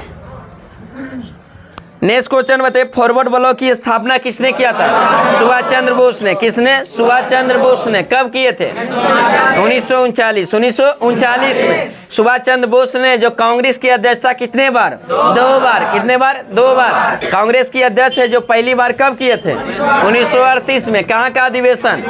नेक्स्ट क्वेश्चन बताइए। फॉरवर्ड ब्लॉक की स्थापना किसने किया था? सुभाष चंद्र बोस ने। किसने? सुभाष चंद्र बोस ने। कब किए थे? 1939 में। सुभाष चंद्र बोस ने जो कांग्रेस की अध्यक्षता कितने बार? 2 बार। कितने बार? 2 बार। कांग्रेस की अध्यक्ष है जो पहली बार कब किए थे? 1938 में। कहाँ का अधिवेशन?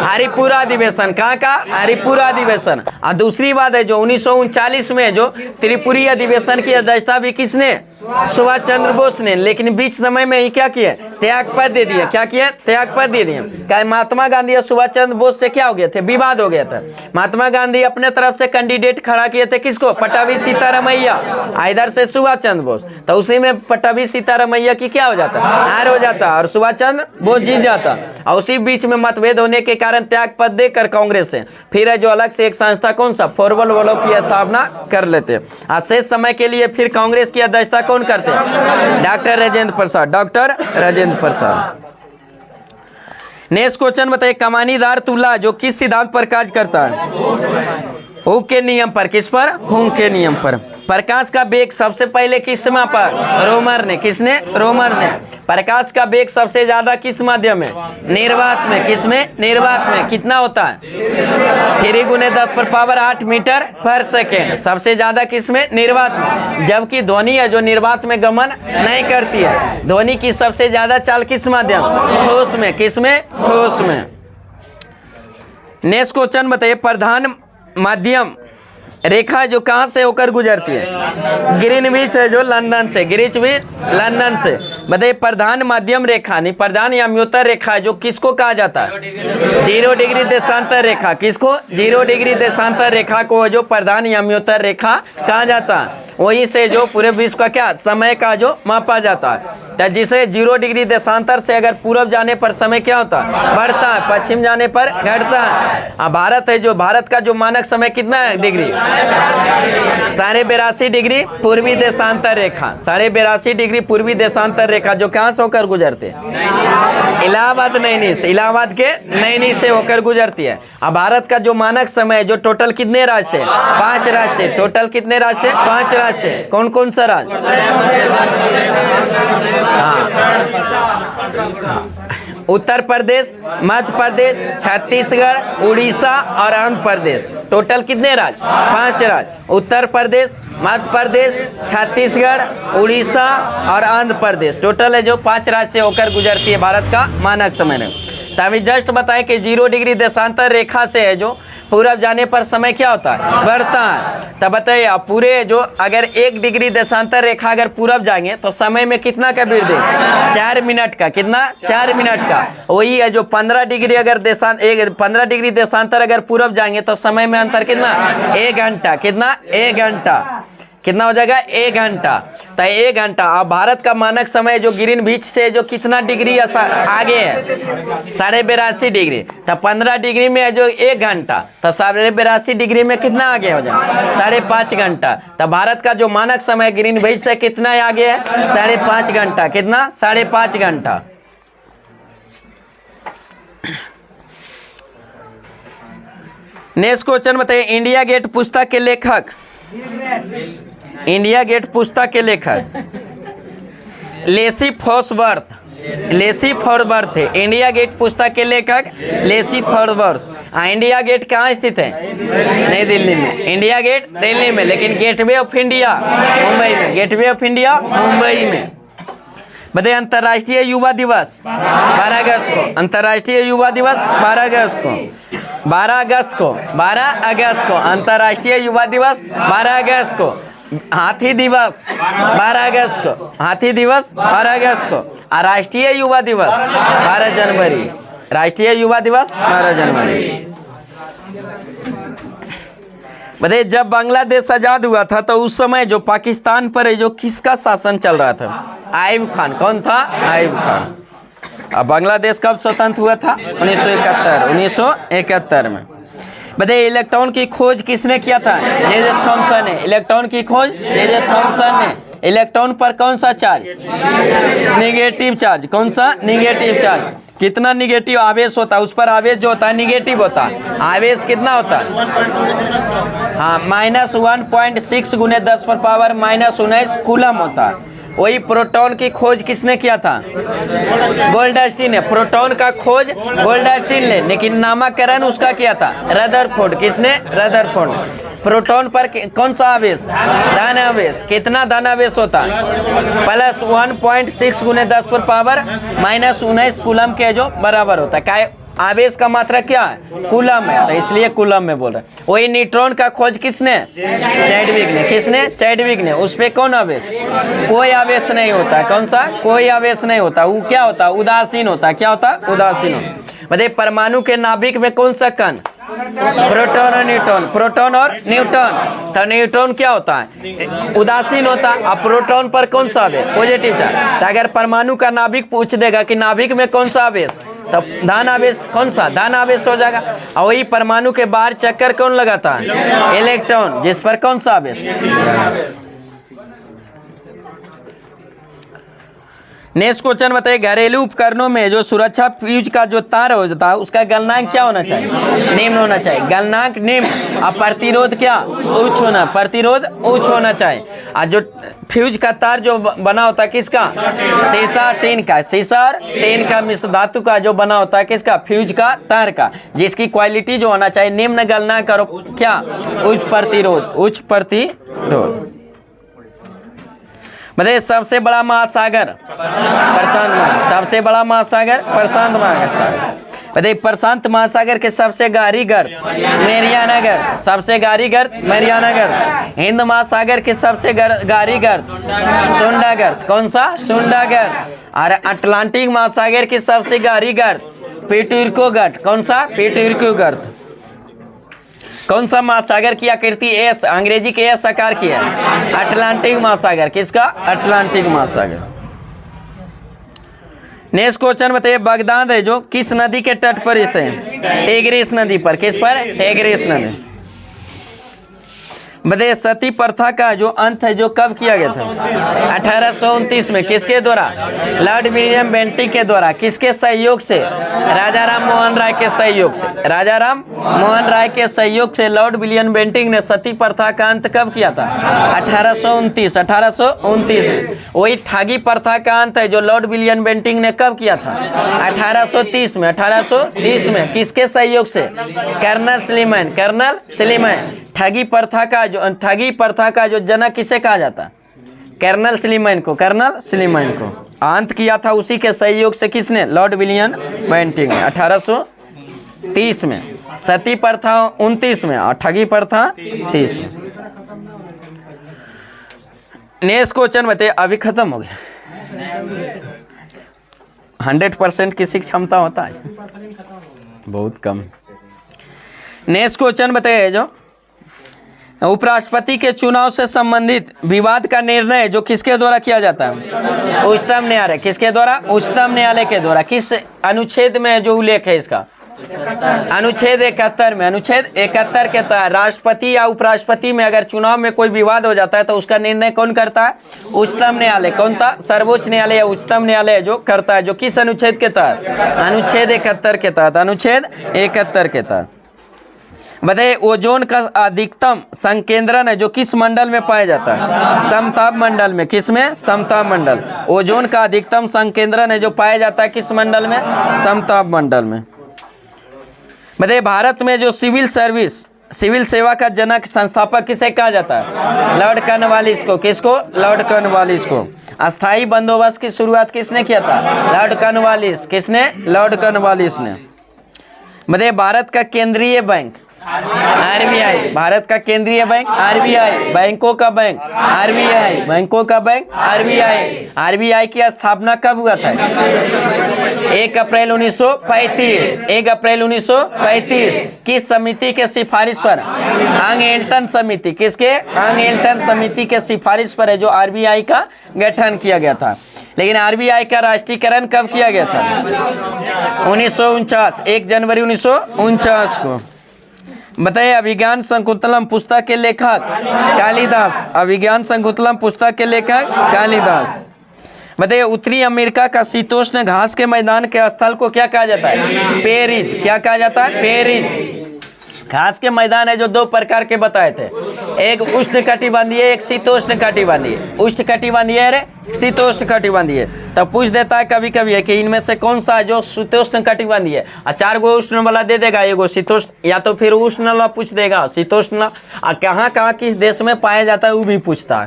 हरिपुरा अधिवेशन। कहाँ का? हरिपुरा अधिवेशन। और दूसरी बात है जो 1939 में जो त्रिपुरी अधिवेशन की अध्यक्षता भी किसने? सुभाष चंद्र बोस ने। लेकिन बीच समय में ही क्या किए? त्यागपत्र दे दिए। क्या किए? त्यागपत्र दे दिए। क्या महात्मा गांधी और सुभाष चंद्र बोस से क्या हो गए थे? विवाद हो गया था। महात्मा गांधी अपने तरफ से कैंडिडेट खड़ा किए थे किसको? पट्टाभी सीतारामैया। इधर से सुभाष चंद्र बोस, तो उसी में पट्टाभी सीतारामैया की क्या हो जाता? हार हो जाता और सुभाष चंद्र बोस जीत जाता। और उसी बीच में मतभेद होने के कारण त्यागपत्र देकर कांग्रेस से फिर जो अलग से एक संस्था कौन सा? फॉरवर्ड ब्लॉक की स्थापना कर लेते। और शेष समय के लिए फिर कांग्रेस की अध्यक्षता कौन करते? Doctor Rajendra Prasad. Doctor Rajendra Prasad. Next question बताइए। कमानीदार तुला जो किस सिद्धांत पर कार्य करता है? हुक के नियम पर। किस पर? हुक के नियम पर। प्रकाश का वेग सबसे पहले किस सीमा पर? रोमर ने। किसने? रोमर ने। प्रकाश का वेग सबसे ज्यादा किस माध्यम में? निर्वात में। किस में? निर्वात में। कितना होता है? 3 × 10⁸ मीटर पर सेकेंड। सबसे ज्यादा किस में? निर्वात में। जबकि ध्वनि है जो निर्वात में गमन नहीं करती है। ध्वनि की सबसे ज्यादा चाल किस माध्यम? ठोस में। किस में? ठोस में। नेक्स्ट क्वेश्चन बताइए। प्रधान माध्यम रेखा जो कहाँ से होकर गुजरती है? ग्रीनविच है जो लंदन से। ग्रीनविच लंदन से। बताइए प्रधान माध्यम रेखा नहीं, प्रधान याम्योत्तर रेखा जो किसको कहा जाता है? 0 डिग्री देशांतर रेखा। किसको? 0 डिग्री देशांतर रेखा को जो प्रधान याम्योत्तर रेखा कहा जाता है। वहीं से जो पूरे विश्व का क्या समय का जो मापा जाता है। तो जिसे 0 डिग्री देशांतर से अगर पूर्व जाने पर समय क्या होता है? बढ़ता है। पश्चिम जाने पर घटता है। भारत है जो भारत का जो मानक समय कितना है डिग्री? 82.5 डिग्री पूर्वी देशांतर रेखा, 82.5 डिग्री पूर्वी देशांतर रेखा जो कहाँ से होकर गुजरती है? इलाहाबाद नैनी से, इलाहाबाद के नैनी से होकर गुजरती है। अब भारत का जो मानक समय है जो टोटल कितने राज्य से? 5 राज्य से। टोटल कितने राज्य से? 5 राज्य से। कौन कौन सा राज्य? उत्तर प्रदेश, मध्य प्रदेश, छत्तीसगढ़, उड़ीसा और आंध्र प्रदेश। टोटल कितने राज्य? 5 राज्य। उत्तर प्रदेश, मध्य प्रदेश, छत्तीसगढ़, उड़ीसा और आंध्र प्रदेश। टोटल है जो 5 राज्य से होकर गुजरती है भारत का मानक समय में। तभी जस्ट बताएं कि 0 डिग्री देशांतर रेखा से है जो पूरब जाने पर समय क्या होता है? बढ़ता है। तब बताइए आप पूरे जो अगर 1 डिग्री देशांतर रेखा अगर पूरब जाएंगे तो समय में कितना का वृद्धि? 4 मिनट का। कितना? 4 मिनट का। वही है जो 15 डिग्री अगर 15 डिग्री देशांतर अगर पूरब जाएंगे तो समय में अंतर कितना? 1 घंटा। कितना? 1 घंटा। कितना हो जाएगा? 1 घंटा। तो 1 घंटा। अब भारत का मानक समय जो ग्रीनविच से जो कितना डिग्री आगे है? 82.5 डिग्री। तो 15 डिग्री में है जो 1 घंटा, तो 82.5 डिग्री में कितना आगे हो जाए? 5.5 घंटा। तो भारत का जो मानक समय ग्रीनविच से कितना आगे है? 5.5 घंटा। कितना? 5.5 घंटा। नेक्स्ट क्वेश्चन बताइए, इंडिया गेट पुस्तक के लेखक, इंडिया गेट पुस्तक के लेखक लेसी फॉक्सवर्थ, लेसी फॉक्सवर्थ है। इंडिया गेट पुस्तक के लेखक लेसी फॉक्सवर्थ। इंडिया गेट कहाँ स्थित है? नई दिल्ली में। इंडिया गेट दिल्ली में, लेकिन गेटवे ऑफ इंडिया मुंबई में। गेटवे ऑफ इंडिया मुंबई में। बताइए अंतर्राष्ट्रीय युवा दिवस 12 अगस्त को। अंतर्राष्ट्रीय युवा दिवस 12 अगस्त को। 12 अगस्त को, 12 अगस्त को अंतर्राष्ट्रीय युवा दिवस 12 अगस्त को। हाथी दिवस 12 अगस्त को, हाथी दिवस 12 अगस्त को। और राष्ट्रीय युवा दिवस 12 जनवरी। राष्ट्रीय युवा दिवस 12 जनवरी। बताइए जब बांग्लादेश आजाद हुआ था तो उस समय जो पाकिस्तान पर जो किसका शासन चल रहा था? आयूब खान। कौन था? आयूब खान। अब बांग्लादेश कब स्वतंत्र हुआ था? 1971 में। बताइए इलेक्ट्रॉन की खोज किसने किया था? जे थॉमसन ने। इलेक्ट्रॉन की खोज जे थॉमसन ने। इलेक्ट्रॉन पर कौन सा चार्ज? Negative charge. कौन सा? Negative charge. कितना निगेटिव आवेश होता है? उस पर आवेश जो होता है निगेटिव होता है। आवेश कितना होता है? हाँ, -1.6 × 10⁻⁻19 कूलम होता है। वही प्रोटॉन की खोज किसने किया था? गोल्डस्टीन ने। प्रोटॉन का खोज गोल्डस्टीन ने, लेकिन नामकरण उसका किया था रदरफोर्ड। किसने? रदरफोर्ड। प्रोटॉन पर कौन सा आवेश? धन आवेश। कितना धन आवेश होता है? +1.6 × 10⁻⁻19 कूलम के जो बराबर होता है। क्या आवेश का मात्रा क्या है? कूलम है, तो इसलिए कूलम में बोल रहे हैं। वही न्यूट्रॉन का खोज किसने? चैडविक ने। किसने? चैडविक ने। उस पे कौन आवेश? कोई आवेश नहीं होता है। कौन सा? कोई आवेश नहीं होता। वो क्या होता है? उदासीन होता है। क्या होता है? उदासीन होता है। बताइए परमाणु के नाभिक में कौन सा कण? प्रोटॉन और न्यूट्रॉन। प्रोटॉन और न्यूट्रॉन। तो न्यूट्रॉन क्या होता है? उदासीन होता है। अब प्रोटॉन पर कौन सा आवेश? Positive charge. तो अगर परमाणु का नाभिक पूछ देगा कि नाभिक में कौन सा आवेश, तो धन आवेश। कौन सा? धन आवेश हो जाएगा। और वही परमाणु के बाहर चक्कर कौन लगाता है? इलेक्ट्रॉन। जिस पर कौन सा आवेश? नेक्स्ट क्वेश्चन बताइए घरेलू उपकरणों में जो सुरक्षा फ्यूज का जो तार होता है उसका गलनांक क्या होना चाहिए? निम्न होना चाहिए। गलनांक निम्न। और प्रतिरोध क्या? उच्च होना। प्रतिरोध उच्च होना चाहिए। और जो फ्यूज का तार जो बना होता है किसका? सीसा टीन का। सीसा टीन का मिश्र धातु का जो बना होता है किसका? फ्यूज का तार का। जिसकी क्वालिटी जो होना चाहिए निम्न गलनांक और क्या? उच्च प्रतिरोध। उच्च प्रतिरोध। बताइए सबसे बड़ा महासागर? प्रशांत महासागर। सबसे बड़ा महासागर? प्रशांत महासागर। बताइए प्रशांत महासागर के सबसे गहरी गर्त? मैरियाना गर्त। सबसे गहरी गर्त मैरियाना गर्त। हिंद महासागर के सबसे गहरी गर्त? सुंडा गर्त। कौन सा? सुंडा गर्त। और अटलांटिक महासागर की सबसे गहरी गर्त? पिटूरको गर्त। कौन सा? पिटूरको गर्त। कौन सा महासागर की आकृति एस, अंग्रेजी के एस आकार की है? अटलांटिक महासागर। किसका? अटलांटिक महासागर। नेक्स्ट क्वेश्चन बताइए बगदाद है जो किस नदी के तट पर स्थित है? टिग्रिस नदी पर। किस पर? टिग्रिस नदी। बताइए सती प्रथा का जो अंत है जो कब किया गया था? 1829 में। किसके द्वारा? लॉर्ड विलियम बेंटिंक के द्वारा। किसके सहयोग से? राजा राम मोहन राय के सहयोग से। राजा राम मोहन राय के सहयोग से लॉर्ड विलियम बेंटिंक ने सती प्रथा का अंत कब किया था? 1829 में। वही ठगी प्रथा का अंत है जो लॉर्ड विलियम बेंटिंक ने कब किया था? 1830 में। 1830 में। किसके सहयोग से? Colonel Sleeman. Colonel Sleeman. ठगी प्रथा का जो जनक किसे कहा जाता? कर्नल स्लीमैन को। कर्नल स्लीमैन को अंत किया था उसी के सहयोग से। किसने? लॉर्ड विलियम बेंटिंक ने 1830 में। सती प्रथा 29 में और ठगी प्रथा 30 में। नेक्स्ट क्वेश्चन बताइए। अभी खत्म हो गया। 100% किसी की क्षमता होता है? बहुत कम। नेक्स्ट क्वेश्चन बताइए। जो उपराष्ट्रपति के चुनाव से संबंधित विवाद का निर्णय जो किसके द्वारा किया जाता है? उच्चतम न्यायालय। किसके द्वारा? उच्चतम न्यायालय के द्वारा। किस अनुच्छेद में जो उल्लेख है इसका? अनुच्छेद 71 में। अनुच्छेद 71 के तहत राष्ट्रपति या उपराष्ट्रपति में अगर चुनाव में कोई विवाद हो जाता है तो उसका निर्णय कौन करता है? उच्चतम न्यायालय। कौन था? सर्वोच्च न्यायालय या उच्चतम न्यायालय जो करता है। जो किस अनुच्छेद के तहत? अनुच्छेद 71 के तहत। अनुच्छेद 71 के तहत। बताइए ओजोन का अधिकतम संकेंद्रण है जो किस मंडल में पाया जाता है? समताप मंडल में। किस में? समताप मंडल। ओजोन का अधिकतम संकेंद्रण है जो पाया जाता है किस मंडल में? समताप मंडल में। बताइए भारत में जो सिविल सेवा का जनक संस्थापक किसे कहा जाता है? लॉर्ड कॉर्नवालिस को। किसको? लॉर्ड कॉर्नवालिस को। अस्थाई बंदोबस्त की शुरुआत किसने किया था? Lord Cornwallis. किसने? लॉर्ड कॉर्नवालिस ने। बताइए भारत का केंद्रीय बैंक आरबीआई। भारत का केंद्रीय बैंक आरबीआई। बैंकों का बैंक आरबीआई। बैंकों का बैंक आरबीआई। आरबीआई की स्थापना कब हुआ था? 1 अप्रैल 1935। 1 अप्रैल 1935। किस समिति के सिफारिश पर? आंग-एल्टन समिति। किसके? आंग-एल्टन समिति के सिफारिश पर है जो आरबीआई का गठन किया गया था। लेकिन आरबीआई का राष्ट्रीयकरण कब किया गया था? 1949। 1 जनवरी 1949 को। बताइए अभिज्ञान शकुंतलम पुस्तक के लेखक कालिदास। अभिज्ञान शकुंतलम पुस्तक के लेखक कालिदास। बताइए उत्तरी अमेरिका का शीतोष्ण घास के मैदान के स्थल को क्या कहा जाता है? पेरिज। क्या कहा जाता है? पेरिज। घास के मैदान है जो 2 प्रकार के बताए थे। एक उष्ण कटिबंधीय, एक शीतोष्ण कटिबंधीय। उष्ण कटिबंधीय है, शीतोष्ण कटिबंधीय। तब पूछ देता है कभी कभी है कि इनमें से कौन सा है जो शीतोष्ण कटिबंधीय है? 4 गो उष्ण वाला दे देगा, एगो शीतोष्ण, या तो फिर उष्ण वाला पूछ देगा शीतोष्ण। कहाँ कहाँ किस देश में पाया जाता है वो भी पूछता है।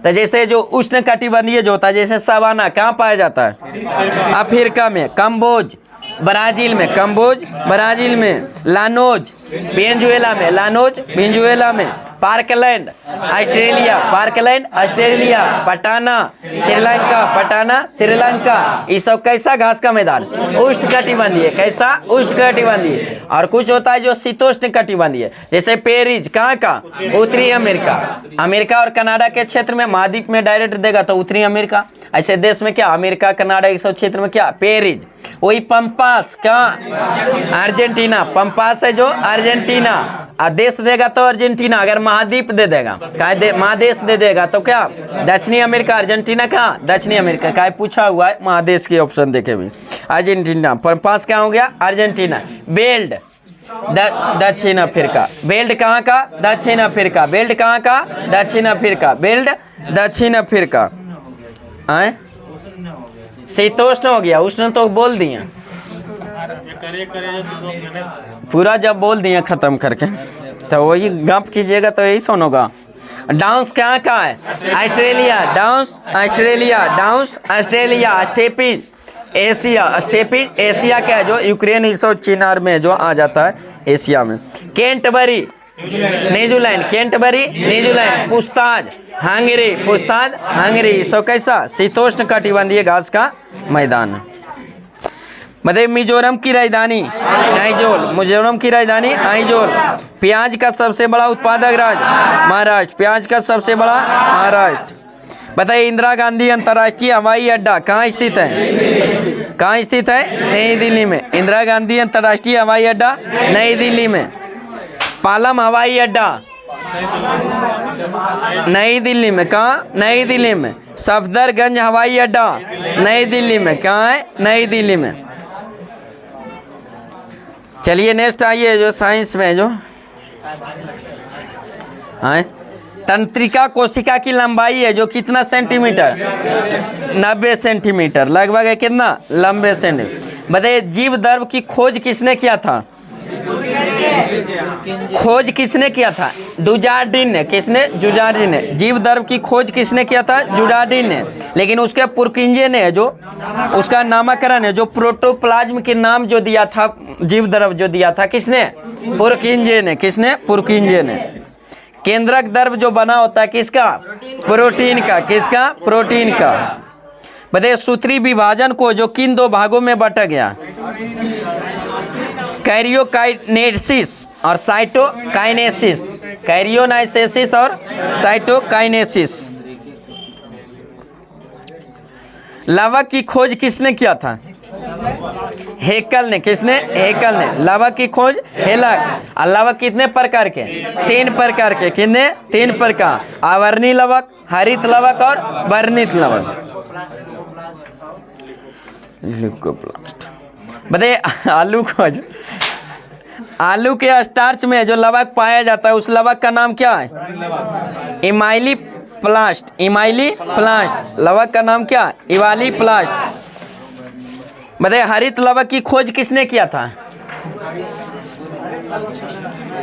तो जैसे जो उष्ण कटिबंधीय जो होता है जैसे सवाना कहाँ पाया जाता है? अफ्रीका में। कंबोज ब्राजील में। कंबोज ब्राजील में। लानोज वेनेजुएला में। लानोज वेनेजुएला में। Parkland Australia. Parkland Australia. पटाना श्रीलंका। पटाना श्रीलंका। ये सब कैसा घास का मैदान? उष्ण कटिबंधीय। कैसा? उष्ण कटिबंधीय। और कुछ होता है जो शीतोष्ण कटिबंधीय जैसे पेरिज। कहाँ का? उत्तरी अमेरिका। अमेरिका और कनाडा के क्षेत्र में महाद्वीप में डायरेक्ट देगा तो उत्तरी अमेरिका। ऐसे देश में क्या? अमेरिका कनाडा इस सब क्षेत्र में क्या? पेरिज। वही पंपास कहाँ? अर्जेंटीना। पंपास है जो अर्जेंटीना। देश देगा तो अर्जेंटीना। अगर महाद्वीप दे देगा महादेश दे देगा तो क्या? दक्षिणी अमेरिका। अर्जेंटीना कहाँ? दक्षिणी अमेरिका। क्या पूछा हुआ है महादेश के ऑप्शन देखे भी। अर्जेंटीना। पंपास क्या हो गया? अर्जेंटीना। बेल्ट दक्षिण अफ्रीका। बेल्ट कहाँ का? दक्षिण अफ्रीका। बेल्ट कहाँ का? दक्षिण अफ्रीका। बेल्ट दक्षिण अफ्रीका। आए शीतोष्ण हो गया। उष्ण तो बोल दिए पूरा, जब बोल दिए खत्म करके तो वही गप कीजिएगा तो यही सुन होगा। डाउंस कहाँ का है? Australia. Downs Australia. Downs Australia. Stapes Asia. Stapes Asia का है जो यूक्रेन इस चिनार में जो आ जाता है एशिया में। Canterbury New Zealand. Canterbury New Zealand. Pusztas Hungary. Pusztas Hungary. सो कैसा? शीतोष्ण कटिबंधीय घास का मैदान। मतलब मिजोरम की राजधानी आइजोल। मिजोरम की राजधानी आइजोल। प्याज का सबसे बड़ा उत्पादक राज्य महाराष्ट्र। प्याज का सबसे बड़ा महाराष्ट्र। बताइए इंदिरा गांधी अंतर्राष्ट्रीय हवाई अड्डा कहाँ स्थित है? कहाँ स्थित है? नई दिल्ली में। इंदिरा गांधी अंतर्राष्ट्रीय हवाई अड्डा नई दिल्ली में। पालम हवाई अड्डा नई दिल्ली में। कहाँ? नई दिल्ली में। सफदरगंज हवाई अड्डा नई दिल्ली में। कहाँ है? नई दिल्ली में। चलिए नेक्स्ट आइए जो साइंस में जो है तंत्रिका कोशिका की लंबाई है जो कितना सेंटीमीटर? 90 सेंटीमीटर लगभग है। कितना? लंबे सेंटीमीटर। बताइए जीव द्रव्य की खोज किसने किया था? खोज किसने किया था? डुजार्डिन ने। किसने? जुजार्डिन ने। जीव द्रव्य की खोज किसने किया था? जुडार्डिन ने। लेकिन उसके पुरकिंजे ने जो उसका नामकरण है जो प्रोटोप्लाज्म के नाम जो दिया था जीव द्रव्य जो दिया था किसने? पुरकिंजे ने। किसने? पुरकिंजे ने। केंद्रक द्रव्य जो बना होता है किसका? प्रोटीन का। किसका? प्रोटीन का। बताइए सूत्री विभाजन को जो किन दो भागों में बांटा गया? कैरियोकाइनेसिस और साइटोकाइनेसिस। कैरियोनाइसेसिस और साइटोकाइनेसिस। लवक की खोज किसने किया था? हेकल ने। किसने? हेकल ने। लवक की खोज हेलक। और लवक कितने प्रकार के? 3 प्रकार के। कितने? 3 प्रकार। आवर्णी लवक, हरित लवक और वर्णित लवक। बताइए आलू के स्टार्च में जो लवक पाया जाता है उस लवक का नाम क्या है? इमाइली प्लास्ट। इमाइली प्लास्ट। लवक का नाम क्या? इवाली प्लास्ट। बताइए हरित लवक की खोज किसने किया था?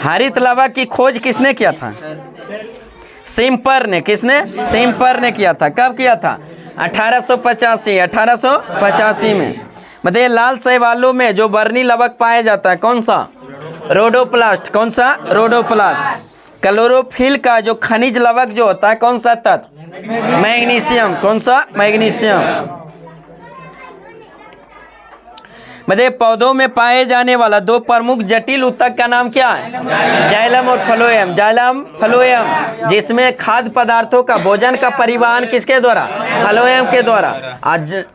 हरित लवक की खोज किसने किया था? सिम्पर ने। किसने? सिम्पर ने किया था। कब किया था? 1885 में। बताइए लाल शैवालों में जो बर्नी लवक पाया जाता है कौन सा? रोडोप्लास्ट। कौन सा? रोडोप्लास्ट। क्लोरोफिल का जो खनिज लवक जो होता है कौन सा तत्व? मैग्नीशियम। कौन सा? मैग्नीशियम। बताइए पौधों में पाए जाने वाला 2 प्रमुख जटिल ऊतक का नाम क्या है? जाइलम और फ्लोएम। Xylem, phloem. जिसमें खाद्य पदार्थों का भोजन का परिवहन किसके द्वारा? फ्लोएम के द्वारा। आज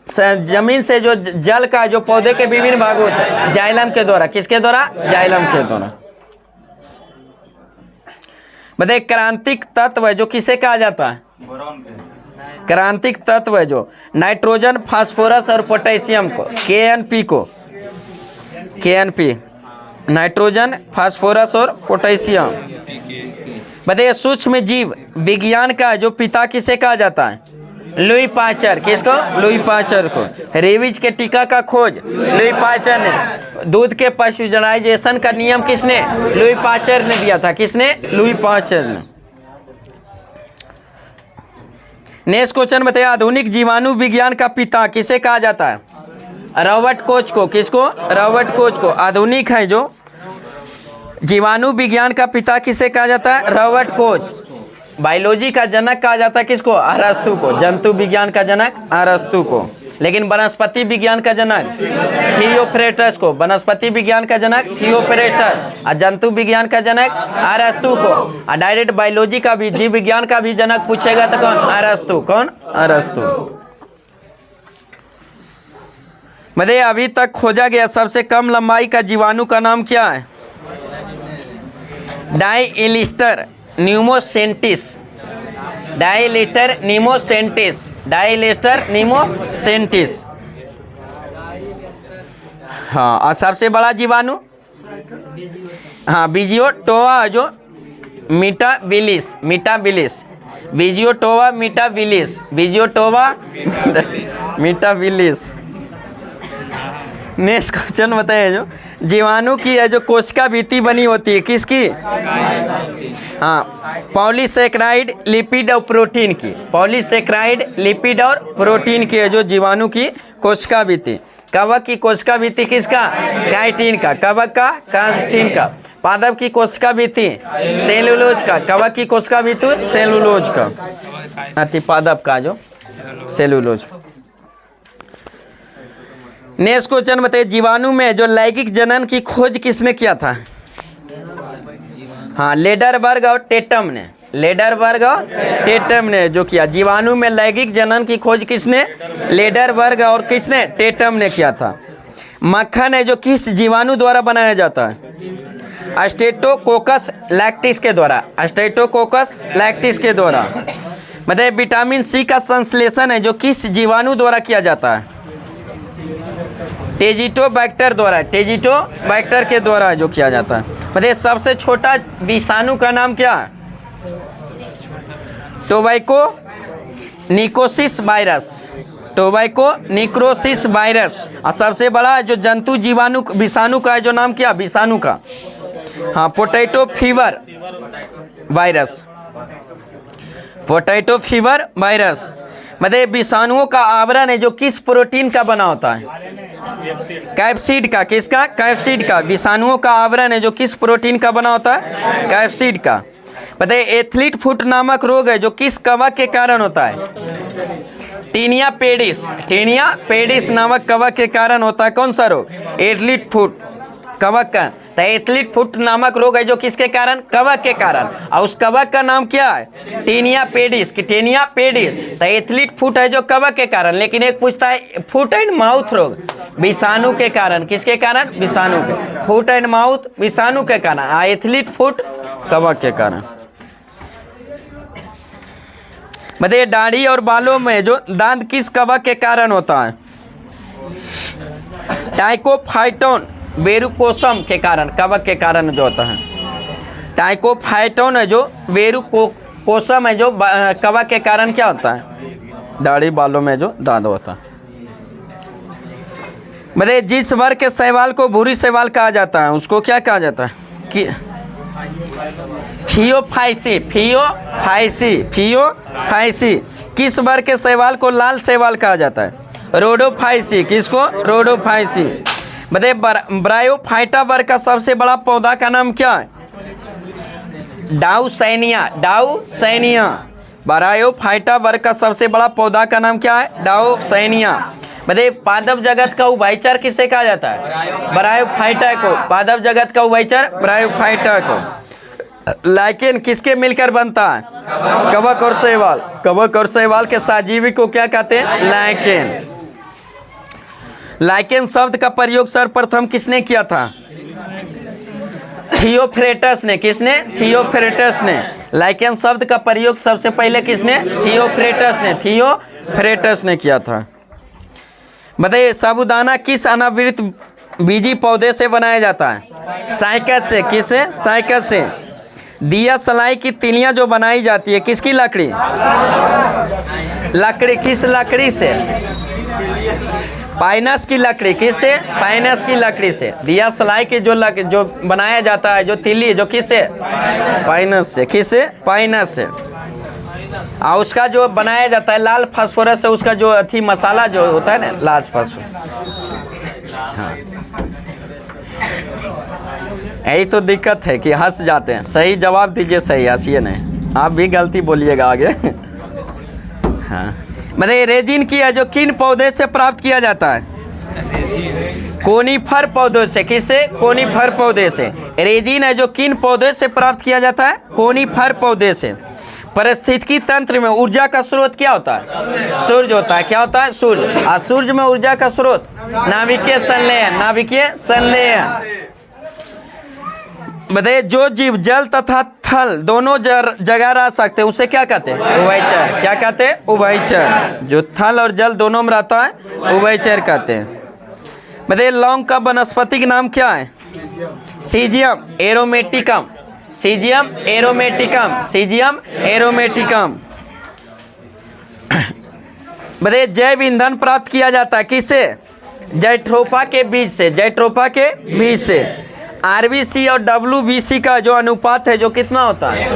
जमीन से जो जल का जो पौधे के विभिन्न भाग होते हैं जाइलम के द्वारा। किसके द्वारा? जाइलम के द्वारा। बताइए क्रांतिक तत्व है जो किसे कहा जाता है? क्रांतिक तत्व है जो नाइट्रोजन, फास्फोरस और पोटेशियम को KNP को KNP नाइट्रोजन, फास्फोरस और पोटेशियम। बताइए सूक्ष्म जीव विज्ञान का जो पिता किसे कहा जाता है? Louis Pasteur. किसको? लुई पाश्चर को। रेबीज के टीका का खोज लुई पाश्चर ने। दूध के पाश्चराइजेशन का नियम किसने? लुई पाश्चर ने दिया था। किसने? लुई पाश्चर ने। नेक्स्ट क्वेश्चन बताइए आधुनिक जीवाणु विज्ञान का पिता किसे कहा जाता है? रॉबर्ट कोच को। किसको? रॉबर्ट कोच को। आधुनिक है जो जीवाणु विज्ञान का पिता किसे कहा जाता है? Robert Koch. बायोलॉजी का जनक कहा जाता है किसको? अरस्तु को। जंतु विज्ञान का जनक अरस्तु को। लेकिन वनस्पति विज्ञान का जनक थियोफ्रेटस को। वनस्पति विज्ञान का जनक थियोफ्रेटस और जंतु विज्ञान का जनक अरस्तु को। और डायरेक्ट बायोलॉजी का भी जीव विज्ञान का भी जनक पूछेगा तो कौन? अरस्तु। कौन? अरस्तु। बताइए अभी तक खोजा गया सबसे कम लंबाई का जीवाणु का नाम क्या है? डाइलिस्टर न्यूमोसेंटिस। डाइलिस्टर न्यूमोसेंटिस। डाइलिस्टर न्यूमोसेंटिस। हाँ और सबसे बड़ा जीवाणु? हाँ विजियोटोवा जो मीटाबिलिस। मीटाबिलिस। विजियोटोवा मीटाबिलिस। विजियोटोवा मीटाबिलिस। नेक्स्ट क्वेश्चन बताइए जो जीवाणु की है जो कोशिका भित्ति बनी होती है किसकी? हाँ पॉलीसेकेराइड, लिपिड और प्रोटीन की। पॉलीसेकेराइड, लिपिड और प्रोटीन की है जो जीवाणु की कोशिका भित्ति। कवक की कोशिका भित्ति किसका? काइटिन का। कवक का? काइटिन का। पादप की कोशिका भित्ति सेलुलोज का। कवक की कोशिका भित्ति सेलुलोज का। अति पादप का जो सेलुलोज का। नेक्स्ट क्वेश्चन बताइए जीवाणु में जो लैंगिक जनन की खोज किसने किया था? हाँ लेडरबर्ग और टेटम ने। लेडरबर्ग और टेटम ने जो किया। जीवाणु में लैंगिक जनन की खोज किसने? लेडरबर्ग और किसने? टेटम ने किया था। मक्खन है जो किस जीवाणु द्वारा बनाया जाता है? स्ट्रेप्टोकोकस लैक्टिस के द्वारा, स्ट्रेप्टोकोकस लैक्टिस के द्वारा। मतलब विटामिन सी का संश्लेषण है जो किस जीवाणु द्वारा किया जाता है? टेजिटोबैक्टर द्वारा, टेजिटोबैक्टर के द्वारा जो किया जाता है। मतलब सबसे छोटा विषाणु का नाम क्या है? Tobacco necrosis virus, tobacco necrosis virus. और सबसे बड़ा जो जंतु जीवाणु विषाणु का है जो नाम क्या? विषाणु का, हाँ, potato fever virus, potato fever virus. मतलब विषाणुओं का आवरण है जो किस प्रोटीन का बना होता है? कैप्सिड का। किसका? कैप्सिड का। विषाणुओं का आवरण है जो किस प्रोटीन का बना होता है? कैप्सिड का। पता है एथलीट फुट नामक रोग है जो किस कवक के कारण होता है? टीनिया पेडिस, टीनिया पेडिस नामक कवक के कारण होता है। कौन सा रोग? एथलीट फुट कवक का। तो एथलीट फुट नामक रोग है जो किसके कारण? कवक के कारण। और उस कवक का नाम क्या है? टीनिया पेडिस, की टीनिया पेडिस। तो एथलीट फुट है जो कवक के कारण। लेकिन एक पूछता है फुट एंड माउथ रोग विषाणु के कारण। किसके कारण? विषाणु के। फुट एंड माउथ विषाणु के कारण, एथलीट फुट कवक के कारण। मतलब दाढ़ी और बालों में जो दांत किस कवक के कारण होता है? टाइकोफाइटोन वेरुकोसम के कारण, कवक के कारण जो होता है। टाइकोफाइटोन है जो वेरुकोसम है जो कवक के कारण क्या होता है? दाढ़ी बालों में जो दांत होता है। मतलब जिस वर्ग के शैवाल को भूरी शैवाल कहा जाता है उसको क्या कहा जाता है? कि फियोफाइसी, फियोफाइसी, फियोफाइसी। किस वर्ग के शैवाल को लाल शैवाल कहा जाता है? रोडोफाइसी। किसको? रोडोफाइसी। मतलब ब्रायोफाइटा वर्ग का सबसे बड़ा पौधा का नाम क्या है? डाउसैनिया, डाउसैनिया। ब्रायोफाइटा वर्ग का सबसे बड़ा पौधा का नाम क्या है? डाउसैनिया। मतलब पादप जगत का उभयचर किसे कहा जाता है? ब्रायोफाइटा को। पादप जगत का उभयचर ब्रायोफाइटा को। लाइकेन किसके मिलकर बनता है? कवक और शैवाल। कवक और शैवाल के सहजीवी को क्या कहते हैं? लाइकेन। लाइकेन शब्द का प्रयोग सर्वप्रथम किसने किया था? थियोफ्रेटस ने। किसने? थियोफ्रेटस ने। लाइकेन शब्द का प्रयोग सबसे पहले किसने? थियोफ्रेटस ने। थियोफ्रेटस ने किया था। बताइए साबूदाना किस अनावृत बीजी पौधे से बनाया जाता है? साइकस से। किससे? साइकस से। दिया सलाई की तिलियां जो बनाई जाती है किसकी लकड़ी? लकड़ी। किस लकड़ी से? पाइनस की लकड़ी। किससे? पाइनस की लकड़ी से। दिया सलाई की जो बनाया जाता है जो तिली जो किससे? पाइनस से। किससे? पाइनस से। और उसका जो बनाया जाता है लाल फास्फोरस से, उसका जो अथी मसाला जो होता है ना, लाल फास्फोरस। हाँ, यही तो दिक्कत है कि हंस जाते हैं। सही जवाब दीजिए, सही, हंसिए नहीं। आप भी गलती बोलिएगा आगे। हाँ, मतलब रेजिन की है जो किन पौधे से प्राप्त किया जाता है? कोनीफर पौधों से। किससे? कोनीफर पौधे से। रेजिन है जो किन पौधे से प्राप्त किया जाता है? कोनीफर पौधे से। परिस्थितिकी तंत्र में ऊर्जा का स्रोत क्या होता है? सूर्य होता है। क्या होता है? सूर्य। और सूर्य में ऊर्जा का स्रोत नाभिकीय संलयन, नाभिकीय संलयन। बताइए जो जीव जल तथा थल दोनों जगह रह सकते हैं उसे क्या कहते हैं? उभयचर। क्या कहते हैं? उभयचर। जो थल और जल दोनों में रहता है उभयचर कहते हैं। बताइए लौंग का वनस्पतिक नाम क्या है? सीजियम एरोमेटिकम। सीजियम एरोमेटिकम। सीजियम एरोमेटिकम। बताइए जैव ईंधन प्राप्त किया जाता है किससे? जैट्रोफा के बीज से। जैट्रोफा के बीज से। आरबीसी और डब्ल्यूबीसी का जो अनुपात है जो कितना होता है?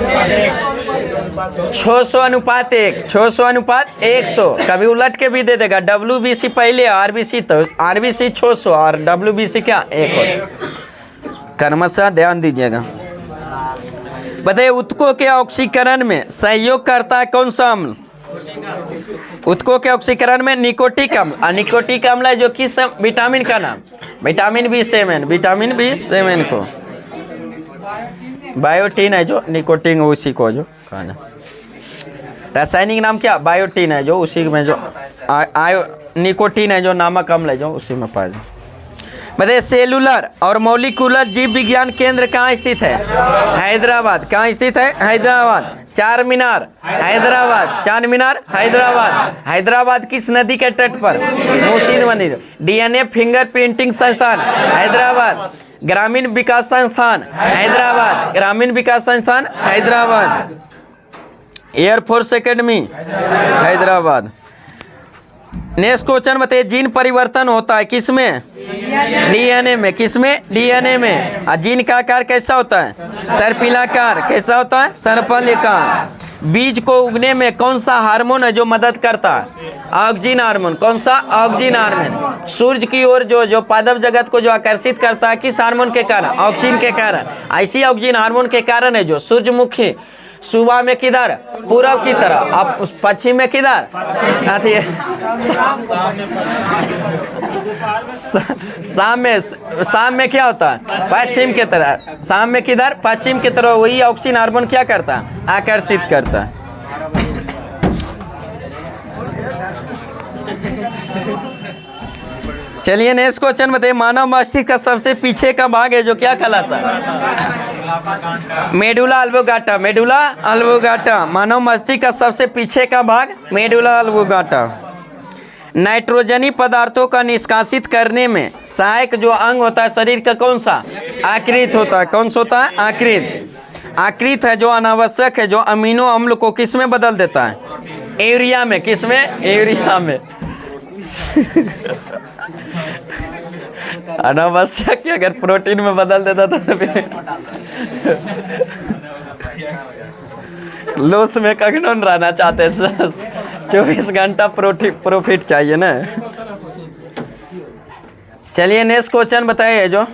600 अनुपात 1। 600 अनुपात 100। कभी उलट के भी दे देगा। डब्ल्यूबीसी पहले, आरबीसी तो आरबीसी 600 और डब्ल्यूबीसी क्या? 1 हो। क्रमशः ध्यान दीजिएगा। बताइए उत्कों के ऑक्सीकरण में सहयोग करता है कौन सा अम्ल? उत्कों के ऑक्सीकरण में निकोटिक अम्ल। निकोटिक अम्ल है जो किस विटामिन का नाम? Vitamin B7। विटामिन B7 को। बायोटीन है जो निकोटिन उसी को जो कहा जाए। रासायनिक नाम क्या? बायोटीन है जो उसी में जो निकोटीन है जो नामक अम्ल है जो उसी में पाया जाए। बताइए सेलुलर और मॉलिक्यूलर जीव विज्ञान केंद्र कहाँ स्थित है? हैदराबाद। कहाँ स्थित है? हैदराबाद। चार मीनार हैदराबाद। चार मीनार हैदराबाद। हैदराबाद किस नदी के तट पर? मूसी नदी। डीएनए फिंगर प्रिंटिंग संस्थान हैदराबाद। ग्रामीण विकास संस्थान हैदराबाद। ग्रामीण विकास संस्थान Hyderabad. Air force academy Hyderabad. Next question बताइए, जीन परिवर्तन होता है किसमें? डीएनए में। किसमें? डीएनए में। और जीन का आकार कैसा होता है? सर्पिलाकार। कैसा होता है? सर्पिलाकार। बीज को उगने में कौन सा हार्मोन है जो मदद करता है? Oxygen hormone. कौन सा? Oxygen hormone. सूर्य की ओर जो पादप जगत को जो आकर्षित करता है किस हार्मोन के कारण? ऑक्सीजन के कारण। ऐसी ऑक्सीजन हार्मोन के कारण है जो सूर्यमुखी सुबह में किधर? पूरब की तरफ। अब उस पश्चिम में किधर आती है? शाम में क्या होता है? पश्चिम की तरह। शाम में किधर? पश्चिम की तरफ। वही ऑक्सीजन हार्मोन क्या करता है? आकर्षित करता है। चलिए नेक्स्ट क्वेश्चन बताइए, मानव मस्तिष्क का सबसे पीछे का भाग है जो क्या कहलाता है? मेडुला ऑब्लिंगेटा। मेडुला ऑब्लिंगेटा। मानव मस्तिष्क का सबसे पीछे का भाग मेडुला ऑब्लिंगेटा। नाइट्रोजनी पदार्थों का निष्कासित करने में सहायक जो अंग होता है शरीर का कौन सा? आकृत होता है। कौन सा होता है? आकृत। आकृत है जो अनावश्यक है, जो अमीनो अम्ल को किस में बदल देता है? यूरिया में। किस में? यूरिया में। अनावश्यक अगर प्रोटीन में बदल देता था तो फिर लॉस में कखनो रहना चाहते। 24 घंटा प्रॉफिट चाहिए ना। चलिए नेक्स्ट क्वेश्चन बताइए जो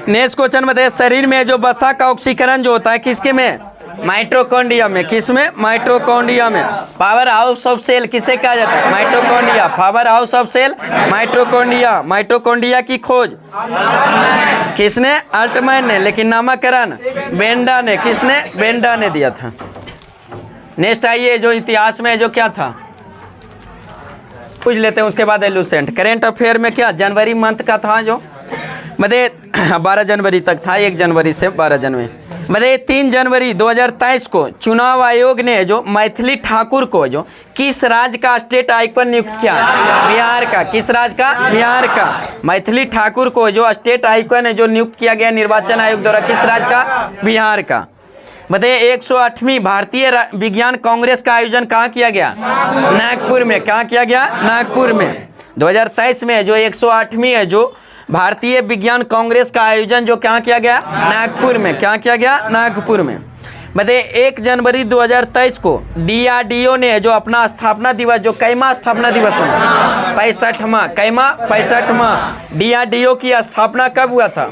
नेक्स्ट क्वेश्चन बताइए, शरीर में जो वसा का ऑक्सीकरण जो होता है किसके में? माइटोकॉन्ड्रिया में। किस में? माइटोकॉन्ड्रिया में। पावर हाउस ऑफ सेल किसे कहा जाता है? Mitochondria. Power house of cell mitochondria. Mitochondria की खोज किसने? अल्टमैन ने। लेकिन नामकरण बेंडा ने। किसने? बेंडा ने दिया था। नेक्स्ट आइए, जो इतिहास में जो क्या था पूछ लेते हैं, उसके बाद लूसेंट। करेंट अफेयर में क्या जनवरी मंथ का था जो मतलब 12 जनवरी तक था, 1 जनवरी से 12 जनवरी। मतलब 3 जनवरी 2023 को चुनाव आयोग ने जो मैथिली ठाकुर को जो किस राज्य का स्टेट आइकन नियुक्त किया? बिहार का। किस राज्य का? बिहार का। मैथिली ठाकुर को जो स्टेट आइकन है जो नियुक्त किया गया निर्वाचन आयोग द्वारा किस राज्य का? बिहार का। बताइए 108वीं भारतीय विज्ञान कांग्रेस का आयोजन कहाँ किया गया? नागपुर में। कहाँ किया गया? नागपुर में। 2023 में जो 108वीं है जो भारतीय विज्ञान कांग्रेस का आयोजन जो कहाँ किया गया? नागपुर में। क्या किया गया? नागपुर में। बताइए 1 जनवरी 2023 को DRDO ने जो अपना स्थापना दिवस जो कैमा स्थापना दिवस में 65वां कैमा 65वां DRDO की स्थापना कब हुआ था?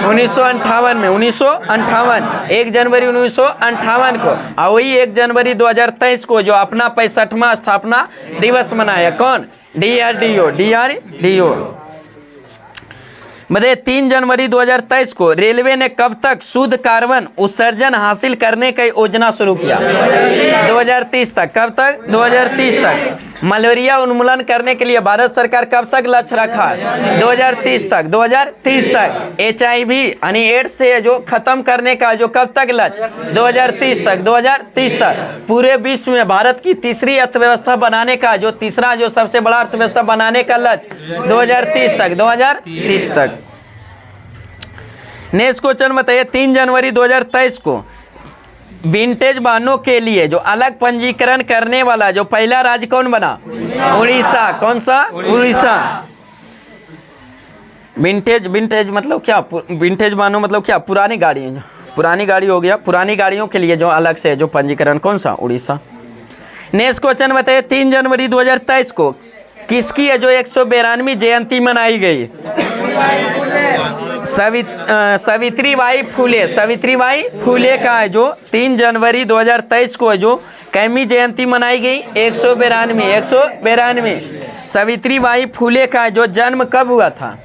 1958 में। 1958 1 जनवरी 1958 को। और वही 1 जनवरी 2023 को जो अपना 65वां स्थापना दिवस मनाया कौन? DRDO। मतलब 3 जनवरी 2023 को रेलवे ने कब तक शुद्ध कार्बन उत्सर्जन हासिल करने की योजना शुरू किया? 2030 तक। कब तक? 2030 तक। मलेरिया उन्मूलन करने के लिए भारत सरकार कब तक लक्ष्य रखा? 2030 तक। 2030 तक। HIV यानी एड्स से जो खत्म करने का जो कब तक लक्ष्य? 2030 तक। 2030 तक। पूरे विश्व में भारत की तीसरी अर्थव्यवस्था बनाने का जो तीसरा जो सबसे बड़ा अर्थव्यवस्था बनाने का लक्ष्य 2030 तक। 2030 तक। नेक्स्ट क्वेश्चन बताइए 3 जनवरी 2023 को विंटेज वाहनों के लिए जो अलग पंजीकरण करने वाला जो पहला राज्य कौन बना? उड़ीसा। कौन सा? उड़ीसा। विंटेज मतलब क्या? विंटेज वाहनों मतलब क्या? पुरानी गाड़ी है। पुरानी गाड़ी हो गया। पुरानी गाड़ियों के लिए जो अलग से जो पंजीकरण कौन सा? उड़ीसा। नेक्स्ट क्वेश्चन बताइए 3 जनवरी 2023 को किसकी है जो 192वीं जयंती मनाई गई? सावित्रीबाई फुले। सावित्रीबाई फुले का है जो 3 जनवरी 2023 को है जो कैमी जयंती मनाई गई? 192वीं। सावित्रीबाई फुले का जो जन्म कब हुआ था?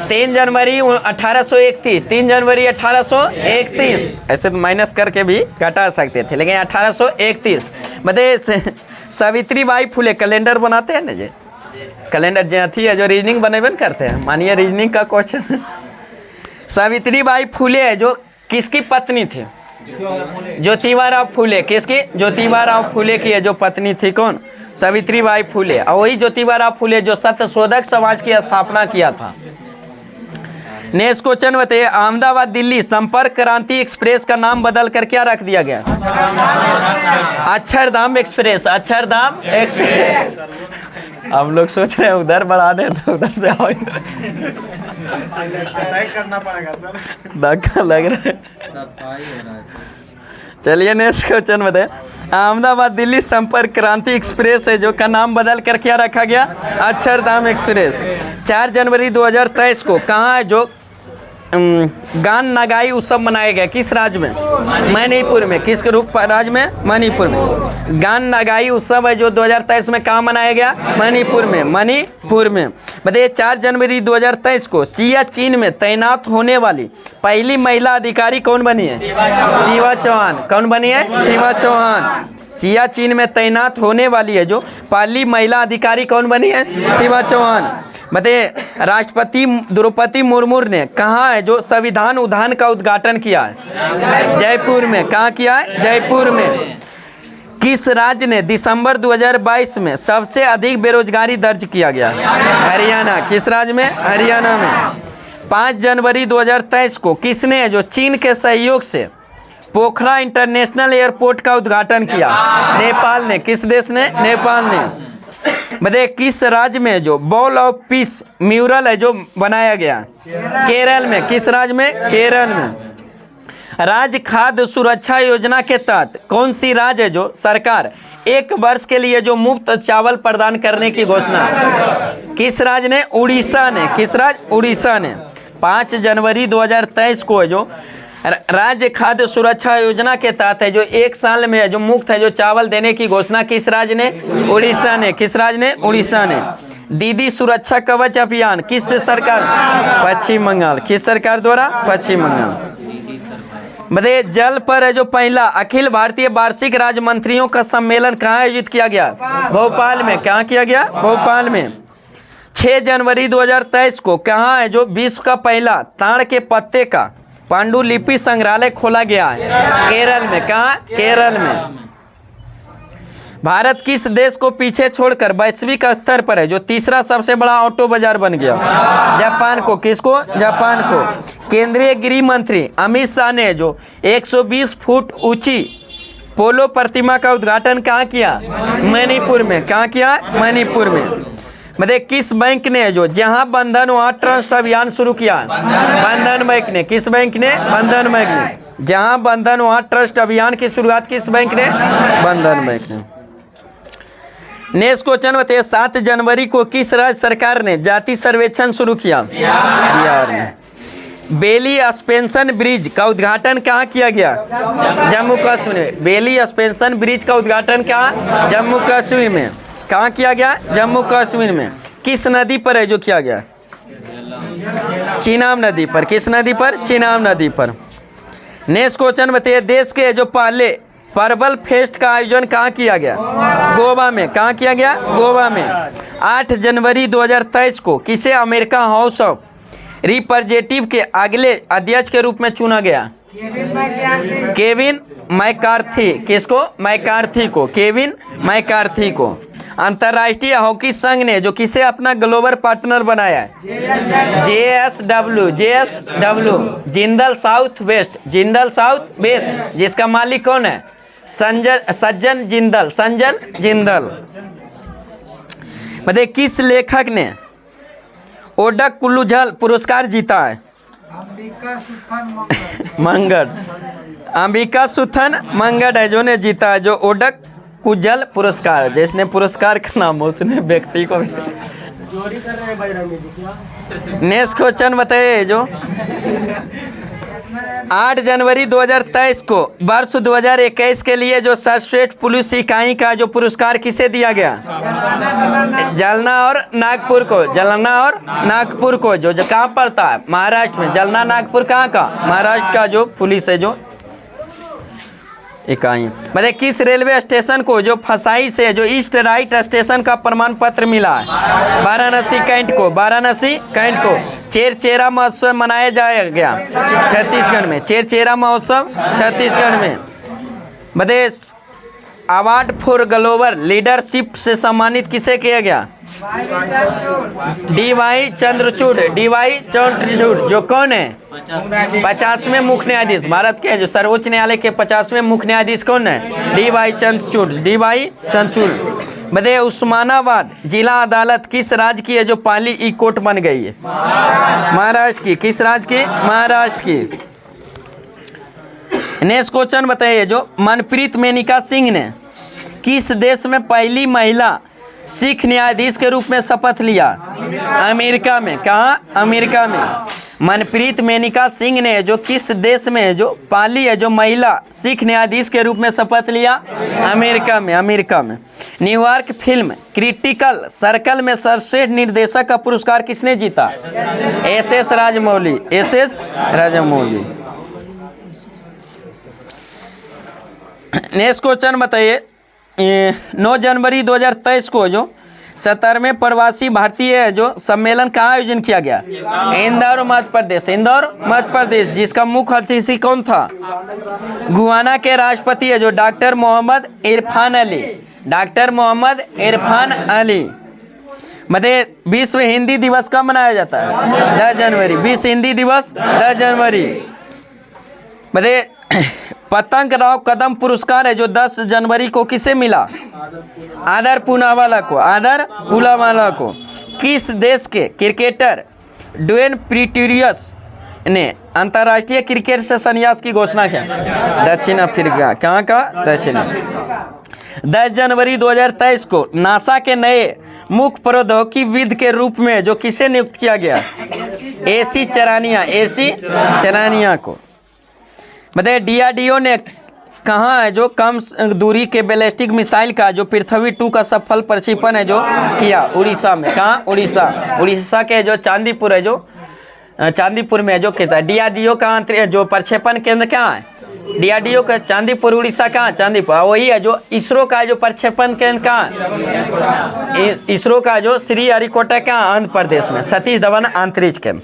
3 जनवरी 1831। 3 जनवरी 1831। ऐसे तो माइनस करके भी घटा सकते थे लेकिन 1831। बताइए सावित्रीबाई फुले कैलेंडर बनाते हैं ना जी, कैलेंडर जो थी है जो रीजनिंग बनेबे न करते हैं, मानिए रीजनिंग का क्वेश्चन। सावित्रीबाई फुले है जो किसकी पत्नी थी? ज्योतिबा फुले। किसकी? ज्योतिबा फुले की है जो पत्नी थी, कौन? सावित्रीबाई फुले। और वही ज्योतिबा फुले जो सत्यशोधक समाज की स्थापना किया था। नेक्स्ट क्वेश्चन बताइए, अहमदाबाद दिल्ली संपर्क क्रांति एक्सप्रेस का नाम बदल कर क्या रख दिया गया? अक्षरधाम एक्सप्रेस। अक्षरधाम एक्सप्रेस। हम लोग सोच रहे हैं उधर बढ़ा दे तो उधर से आओ, करना पड़ेगा सर, धक्का लग रहा है। चलिए नेक्स्ट क्वेश्चन बताए, अहमदाबाद दिल्ली संपर्क क्रांति एक्सप्रेस है जो का नाम बदल कर क्या रखा गया? अक्षरधाम एक्सप्रेस। 4 जनवरी 2023 को कहाँ है जो गान नगाई उत्सव मनाया गया? किस राज्य में? मणिपुर में। किस रूप राज्य में? मणिपुर में। गान नगाई उत्सव है जो 2023 में कहाँ मनाया गया? मणिपुर में। मणिपुर में। बताइए 4 जनवरी 2023 को सियाचिन में तैनात होने वाली पहली महिला अधिकारी कौन बनी है? शिवा चौहान। कौन बनी है? शिवा चौहान। सियाचिन में तैनात होने वाली है जो पहली महिला अधिकारी कौन बनी है? शिवा चौहान। बताइए राष्ट्रपति द्रौपदी मुर्मू ने कहाँ है जो संविधान उद्यान का उद्घाटन किया है? जयपुर में। कहाँ किया है? जयपुर में। किस राज्य ने दिसंबर 2022 में सबसे अधिक बेरोजगारी दर्ज किया गया? हरियाणा। किस राज्य में? हरियाणा में। 5 जनवरी 2023 को किसने जो चीन के सहयोग से पोखरा इंटरनेशनल एयरपोर्ट का उद्घाटन किया? नेपाल ने। किस देश ने? नेपाल ने। बताइए किस राज्य में जो बॉल ऑफ पीस म्यूरल है जो बनाया गया? केरल में। किस राज्य में? केरल में। राज्य खाद्य सुरक्षा योजना के तहत कौन सी राज्य है जो सरकार 1 वर्ष के लिए जो मुफ्त चावल प्रदान करने की घोषणा? किस राज्य ने? उड़ीसा ने। किस राज्य? उड़ीसा ने। 5 जनवरी 2023 को है जो राज्य खाद्य सुरक्षा योजना के तहत है जो 1 साल में है जो मुफ्त है जो चावल देने की घोषणा किस राज्य ने? उड़ीसा ने। किस राज्य ने? उड़ीसा ने। दीदी सुरक्षा कवच अभियान किस सरकार? पश्चिम बंगाल। किस सरकार द्वारा? पश्चिम बंगाल। बताइए जल पर है जो पहला अखिल भारतीय वार्षिक राज्य मंत्रियों का सम्मेलन कहाँ आयोजित किया गया? भोपाल में। कहाँ किया गया? भोपाल में। 6 जनवरी 2023 को कहाँ है जो विश्व का पहला ताड़ के पत्ते का पांडुलिपि संग्रहालय खोला गया है? केरल में। कहाँ? केरल में। भारत किस देश को पीछे छोड़कर वैश्विक स्तर पर है जो तीसरा सबसे बड़ा ऑटो बाजार बन गया? जापान को। किसको? जापान को। केंद्रीय गृह मंत्री अमित शाह ने जो 120 फुट ऊंची पोलो प्रतिमा का उद्घाटन कहाँ किया? मणिपुर में। कहाँ किया? मणिपुर में। मतलब किस बैंक ने जो जहां बंधन वहां ट्रस्ट अभियान शुरू किया? बंधन बैंक ने। किस बैंक ने? बंधन बैंक ने। जहां बंधन वहां ट्रस्ट अभियान की शुरुआत किस बैंक ने? बंधन बैंक ने। नेक्स्ट क्वेश्चन बताइए 7 जनवरी को किस राज्य सरकार ने जाति सर्वेक्षण शुरू किया? बिहार में। बेली सस्पेंशन ब्रिज का उद्घाटन कहाँ किया गया? जम्मू कश्मीर में। बेली सस्पेंशन ब्रिज का उद्घाटन कहाँ? जम्मू कश्मीर में। कहाँ किया गया? जम्मू कश्मीर में। किस नदी पर है जो किया गया? चीनाब नदी पर। किस नदी पर? चीनाब नदी पर। नेक्स्ट क्वेश्चन बताइए देश के जो पहले पर्बल फेस्ट का आयोजन कहाँ किया गया? गोवा में। कहाँ किया गया? गोवा में। 8 जनवरी 2023 को किसे अमेरिका हाउस ऑफ रिप्रेजेंटेटिव के अगले अध्यक्ष के रूप में चुना गया? Kevin McCarthy. किसको? मैकार्थी को। केविन मैकार्थी को। अंतर्राष्ट्रीय हॉकी संघ ने जो किसे अपना ग्लोबल पार्टनर बनाया है? JSW। Jindal south west. Jindal south west जिसका मालिक कौन है? सज्जन जिंदल। संजन जिंदल। बताइए किस लेखक ने ओडक कुल्लूझल पुरस्कार जीता है? मंगड। अंबिका सुथन मंगड है जो ने जीता है जो ओडक कुजल पुरस्कार। जिसने पुरस्कार का नाम हो उसने व्यक्ति को। नेक्स्ट क्वेश्चन बताइए जो 8 जनवरी 2023 को वर्ष 2021 के लिए जो सर्वश्रेष्ठ पुलिस इकाई का जो पुरस्कार किसे दिया गया? जालना और नागपुर को। जालना और नागपुर को जो कहाँ पड़ता है? महाराष्ट्र में। जालना नागपुर कहाँ का? महाराष्ट्र का जो पुलिस है जो। इकाई। बताइए किस रेलवे स्टेशन को जो फसाई से जो ईस्ट राइट स्टेशन का प्रमाण पत्र मिला है? वाराणसी कैंट को, वाराणसी कैंट को। चेरचेरा महोत्सव मनाया जाएगा छत्तीसगढ़ में, चेरचेरा महोत्सव छत्तीसगढ़ में। बताइए अवार्ड फॉर ग्लोबल लीडरशिप से सम्मानित किसे किया गया? डी.वाई. चंद्रचूड़, डी.वाई. चंद्रचूड़ जो कौन है? 50वें मुख्य न्यायाधीश भारत के, जो सर्वोच्च न्यायालय के 50वें मुख्य न्यायाधीश कौन है? डी.वाई. चंद्रचूड़, डी.वाई. चंद्रचूड़। बताइए उस्मानाबाद जिला अदालत किस राज्य की है जो पहली ई कोर्ट बन गई है? महाराष्ट्र की। किस राज्य की? महाराष्ट्र की। नेक्स्ट क्वेश्चन बताइए, जो मनप्रीत मेनका सिंह ने किस देश में पहली महिला सिख न्यायाधीश के रूप में शपथ लिया? अमेरिका में। कहाँ? अमेरिका में। मनप्रीत मेनका सिंह ने जो किस देश में जो पहली है जो महिला सिख न्यायाधीश के रूप में शपथ लिया? अमेरिका में, अमेरिका में। न्यूयॉर्क फिल्म क्रिटिकल सर्कल में सर्वश्रेष्ठ निर्देशक का पुरस्कार किसने जीता? S S. Rajamouli, S S. Rajamouli. Next question बताइए, 9 जनवरी 2023 को जो 17वें प्रवासी भारतीय जो सम्मेलन का आयोजन किया गया? इंदौर मध्य प्रदेश, इंदौर मध्य प्रदेश। जिसका मुख्य अतिथि कौन था? गुयाना के राष्ट्रपति है जो डॉक्टर मोहम्मद इरफान अली, डॉक्टर मोहम्मद इरफान अली। मतलब विश्व हिंदी दिवस कब मनाया जाता है? 10 जनवरी। विश्व हिंदी दिवस 10 जनवरी। मतलब पतंग राव कदम पुरस्कार है जो 10 जनवरी को किसे मिला? आदर पूनावाला को, आदर पूनावाला को। किस देश के क्रिकेटर ड्वेन प्रीटोरियस ने अंतर्राष्ट्रीय क्रिकेट से संन्यास की घोषणा की? दक्षिण अफ्रीका। कहाँ का? दक्षिण अफ्रीका। 10 जनवरी 2023 को नासा के नए मुख्य प्रौद्योगिकीविद के रूप में जो किसे नियुक्त किया गया? एसी चरानिया, एसी चरानिया को। बताइए डीआरडीओ ने कहाँ है जो कम दूरी के बैलिस्टिक मिसाइल का जो पृथ्वी 2 का सफल प्रक्षेपण है जो किया? उड़ीसा में। कहाँ? उड़ीसा। उड़ीसा के जो चांदीपुर है जो चांदीपुर में जो कहता है डीआरडीओ का जो प्रक्षेपण केंद्र कहाँ है? डीआरडीओ का चांदीपुर, उड़ीसा। कहाँ? चांदीपुर। वही है जो इसरो का जो प्रक्षेपण केंद्र कहाँ? इसरो का जो श्रीहरिकोटा कहाँ? आंध्र प्रदेश में। सतीश धवन अंतरिक्ष केंद्र।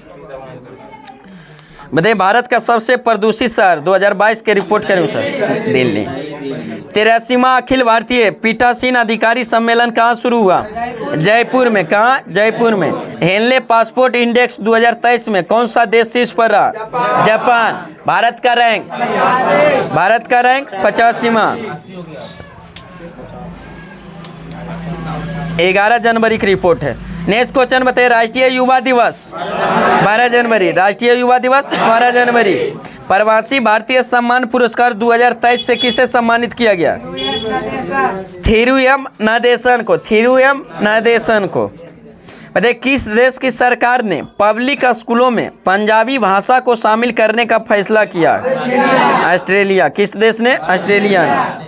बताइए भारत का सबसे प्रदूषित शहर 2022 के रिपोर्ट करें सर? दिल्ली। 83वां अखिल भारतीय पीठासीन अधिकारी सम्मेलन कहाँ शुरू हुआ? जयपुर में। कहाँ? जयपुर में। हेनले पासपोर्ट इंडेक्स 2023 में कौन सा देश शीर्ष पर रहा? जापान। भारत का रैंक 85वां। 11 जनवरी की रिपोर्ट है। नेक्स्ट क्वेश्चन बताइए, राष्ट्रीय युवा दिवस 12 जनवरी। राष्ट्रीय युवा दिवस 12 जनवरी। प्रवासी भारतीय सम्मान पुरस्कार 2023 से किसे सम्मानित किया गया? थिरू एम नागेशन को, थिरू एम नागेशन को। बताइए किस देश की सरकार ने पब्लिक स्कूलों में पंजाबी भाषा को शामिल करने का फैसला किया? ऑस्ट्रेलिया। किस देश ने? ऑस्ट्रेलिया ने।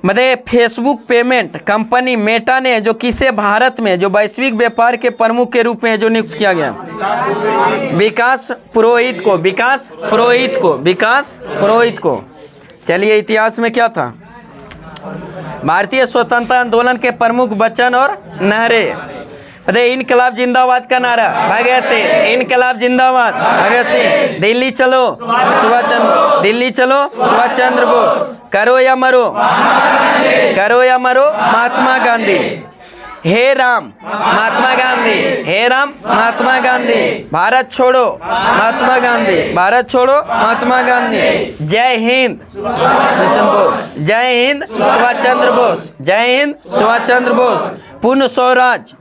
मतलब फेसबुक पेमेंट कंपनी मेटा ने जो किसे भारत में जो वैश्विक व्यापार के प्रमुख के रूप में जो नियुक्त किया गया? विकास पुरोहित को, विकास पुरोहित को, विकास पुरोहित को। चलिए इतिहास में क्या था? भारतीय स्वतंत्रता आंदोलन के प्रमुख वचन और नारे। बताइए इनकलाब जिंदाबाद का नारा? भगत सिंह। इनकलाब जिंदाबाद, भगत सिंह। दिल्ली चलो सुभाष चंद्र, दिल्ली चलो सुभाष चंद्र बोस। करो या मरो, करो या मरो महात्मा गांधी। हे राम महात्मा गांधी, हे राम महात्मा गांधी। भारत छोड़ो महात्मा गांधी, भारत छोड़ो महात्मा गांधी। जय हिंद, जय हिंद सुभाष चंद्र बोस, जय हिंद सुभाष चंद्र बोस। पूर्ण स्वराज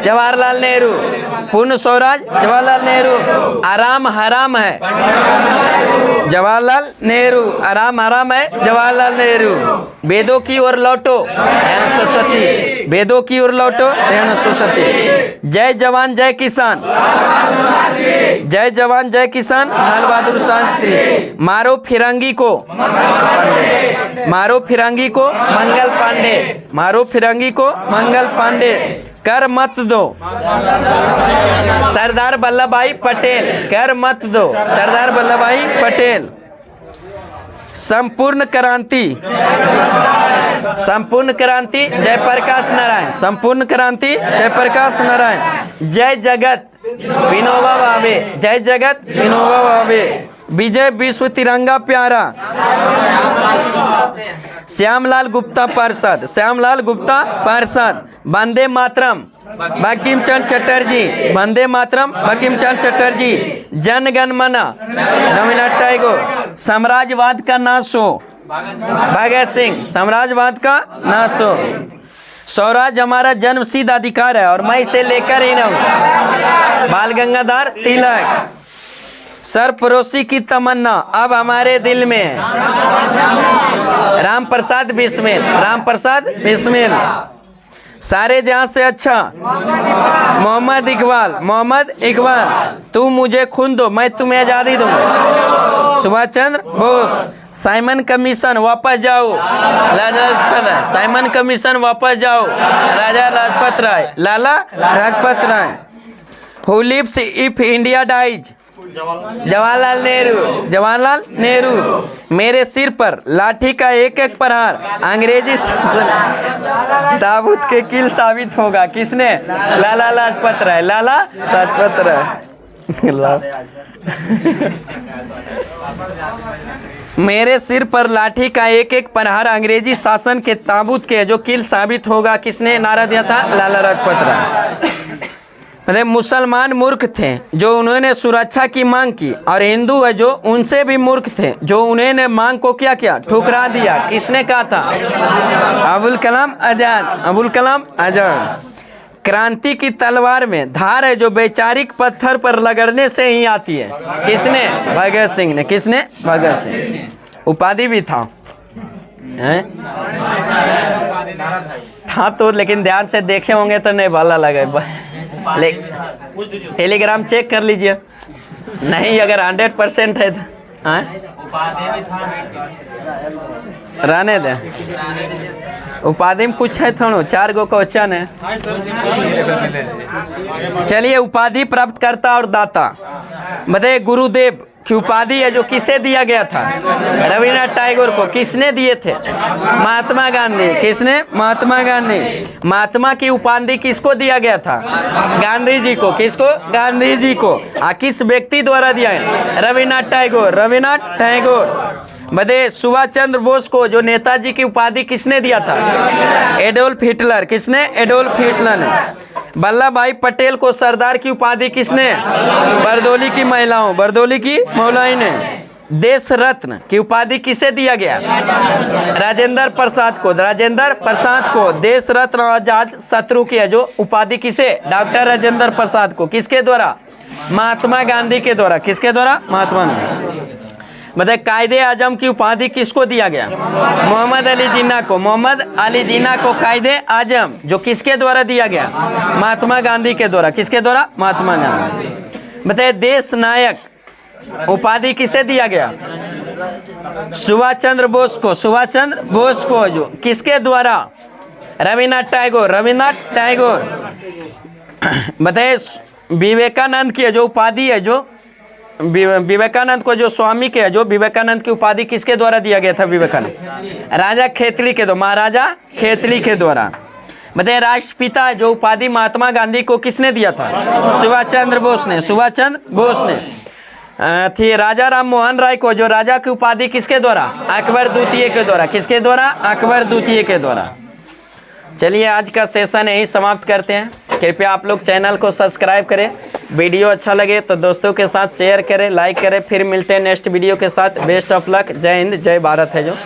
जवाहरलाल नेहरू, पूर्ण स्वराज जवाहरलाल नेहरू। आराम हराम है जवाहरलाल नेहरू, आराम हराम है जवाहरलाल नेहरू। वेदों की ओर लौटो दयानंद सरस्वती, वेदों की ओर लौटो दयानंद सरस्वती। जय जवान जय किसान, जय जवान जय किसान लाल बहादुर शास्त्री। मारो फिरंगी को पांडे, मारो फिरंगी को मंगल पांडे, मारो फिरंगी को मंगल पांडे। कर मत दो सरदार वल्लभ भाई पटेल, कर मत दो सरदार वल्लभ भाई पटेल। संपूर्ण क्रांति, संपूर्ण क्रांति जयप्रकाश नारायण, संपूर्ण क्रांति जयप्रकाश नारायण। जय जगत विनोबा भावे, जय जगत विनोबा भावे। विजय विश्व तिरंगा प्यारा श्यामलाल गुप्ता पार्षद, श्यामलाल गुप्ता पार्षद। वंदे मातरम बंकिम चंद्र चटर्जी, वंदे मातरम बंकिम चंद्र चटर्जी। जन गण मन रविन्द्रनाथ टैगोर। साम्राज्यवाद का नाश हो भगत सिंह, साम्राज्यवाद का नाश हो। स्वराज हमारा जन्मसिद्ध अधिकार है और मैं इसे लेकर ही रहूं, बाल गंगाधर तिलक। सरफरोशी की तमन्ना अब हमारे दिल में है, राम प्रसाद बिस्मिल, राम प्रसाद बिस्मिल। सारे जहां से अच्छा मोहम्मद इकबाल, मोहम्मद इकबाल। तू मुझे खून दो मैं तुम्हें आज़ादी दूंगा, सुभाष चंद्र बोस। साइमन कमीशन वापस जाओ, लाजपत राय। साइमन कमीशन वापस जाओ, Raja Lajpat Rai, Lala Lajpat Rai. Who lives if India dies, Jawaharlal Nehru, Jawaharlal Nehru. मेरे सिर पर लाठी का एक एक प्रहार अंग्रेजी शासन ताबूत के किल साबित होगा। किसने? लाला लाजपत राय, लाला लाजपत राय। मेरे सिर पर लाठी का एक एक प्रहार अंग्रेजी शासन के ताबूत के जो किल साबित होगा। किसने नारा दिया था? लाला लाजपत राय। मतलब मुसलमान मूर्ख थे जो उन्होंने सुरक्षा की मांग की, और हिंदू है जो उनसे भी मूर्ख थे जो उन्होंने मांग को क्या किया? ठुकरा दिया। किसने कहा था? अबुल कलाम आजाद, अबुल कलाम आजाद। क्रांति की तलवार में धार है जो वैचारिक पत्थर पर लगड़ने से ही आती है। किसने? भगत सिंह ने। किसने? भगत सिंह। उपाधि भी था तो, लेकिन ध्यान से देखे होंगे तो नहीं भाला लगे। टेलीग्राम चेक कर लीजिए, नहीं अगर 100% है तो रहने दे। उपाधि में कुछ है थोड़ा, 4 गो क्वेश्चन है। चलिए, उपाधि प्राप्त करता और दाता बताइए। गुरुदेव की उपाधि है जो किसे दिया गया था? रविन्द्रनाथ टैगोर को। किसने दिए थे? महात्मा गांधी। किसने? महात्मा गांधी। महात्मा की उपाधि किसको दिया गया था? गांधी जी को। किसको? गांधी जी को। किस व्यक्ति द्वारा दिया है? रविन्द्रनाथ टैगोर, रविन्द्रनाथ टैगोर। बताइए, सुभाष चंद्र बोस को जो नेताजी की उपाधि किसने दिया था? Adolf Hitler. किसने? एडोल्फ हिटलर ने। वल्लभ भाई पटेल को सरदार की उपाधि किसने? बरदौली की महिलाओं, बरदौली की महिलाओं ने। देश रत्न की उपाधि किसे दिया गया? राजेंद्र प्रसाद को, राजेंद्र प्रसाद को। देश रत्न आजाद शत्रु की है जो उपाधि किसे? डॉक्टर राजेंद्र प्रसाद को। किसके द्वारा? महात्मा गांधी के द्वारा। किसके द्वारा? महात्मा गांधी। बताए, कायदे आजम की उपाधि किसको दिया गया? मोहम्मद अली जिन्ना को। मोहम्मद अली जिन्ना को कायदे आजम जो किसके द्वारा दिया गया? महात्मा गांधी के द्वारा। किसके द्वारा? महात्मा गांधी। बताइए, देश नायक उपाधि किसे दिया गया? सुभाष चंद्र बोस को। सुभाष चंद्र बोस को जो किसके द्वारा? रविन्द्रनाथ टैगोर, रविन्द्रनाथ टैगोर। बताइए, विवेकानंद की जो उपाधि है, जो विवेकानंद को जो स्वामी के है, जो विवेकानंद की उपाधि किसके द्वारा दिया गया था? विवेकानंद राजा खेतली के द्वारा, महाराजा खेतली के द्वारा। बताइए, राष्ट्रपिता जो उपाधि महात्मा गांधी को किसने दिया था? सुभाष चंद्र बोस ने। सुभाष चंद्र बोस ने। थी राजा राम मोहन राय को जो राजा की उपाधि किसके द्वारा? अकबर द्वितीय के द्वारा। किसके द्वारा? अकबर द्वितीय के द्वारा। चलिए, आज का सेशन यही समाप्त करते हैं। कृपया आप लोग चैनल को सब्सक्राइब करें, वीडियो अच्छा लगे तो दोस्तों के साथ शेयर करें, लाइक करें। फिर मिलते हैं नेक्स्ट वीडियो के साथ। Best of luck. जय हिंद, जय भारत है जो।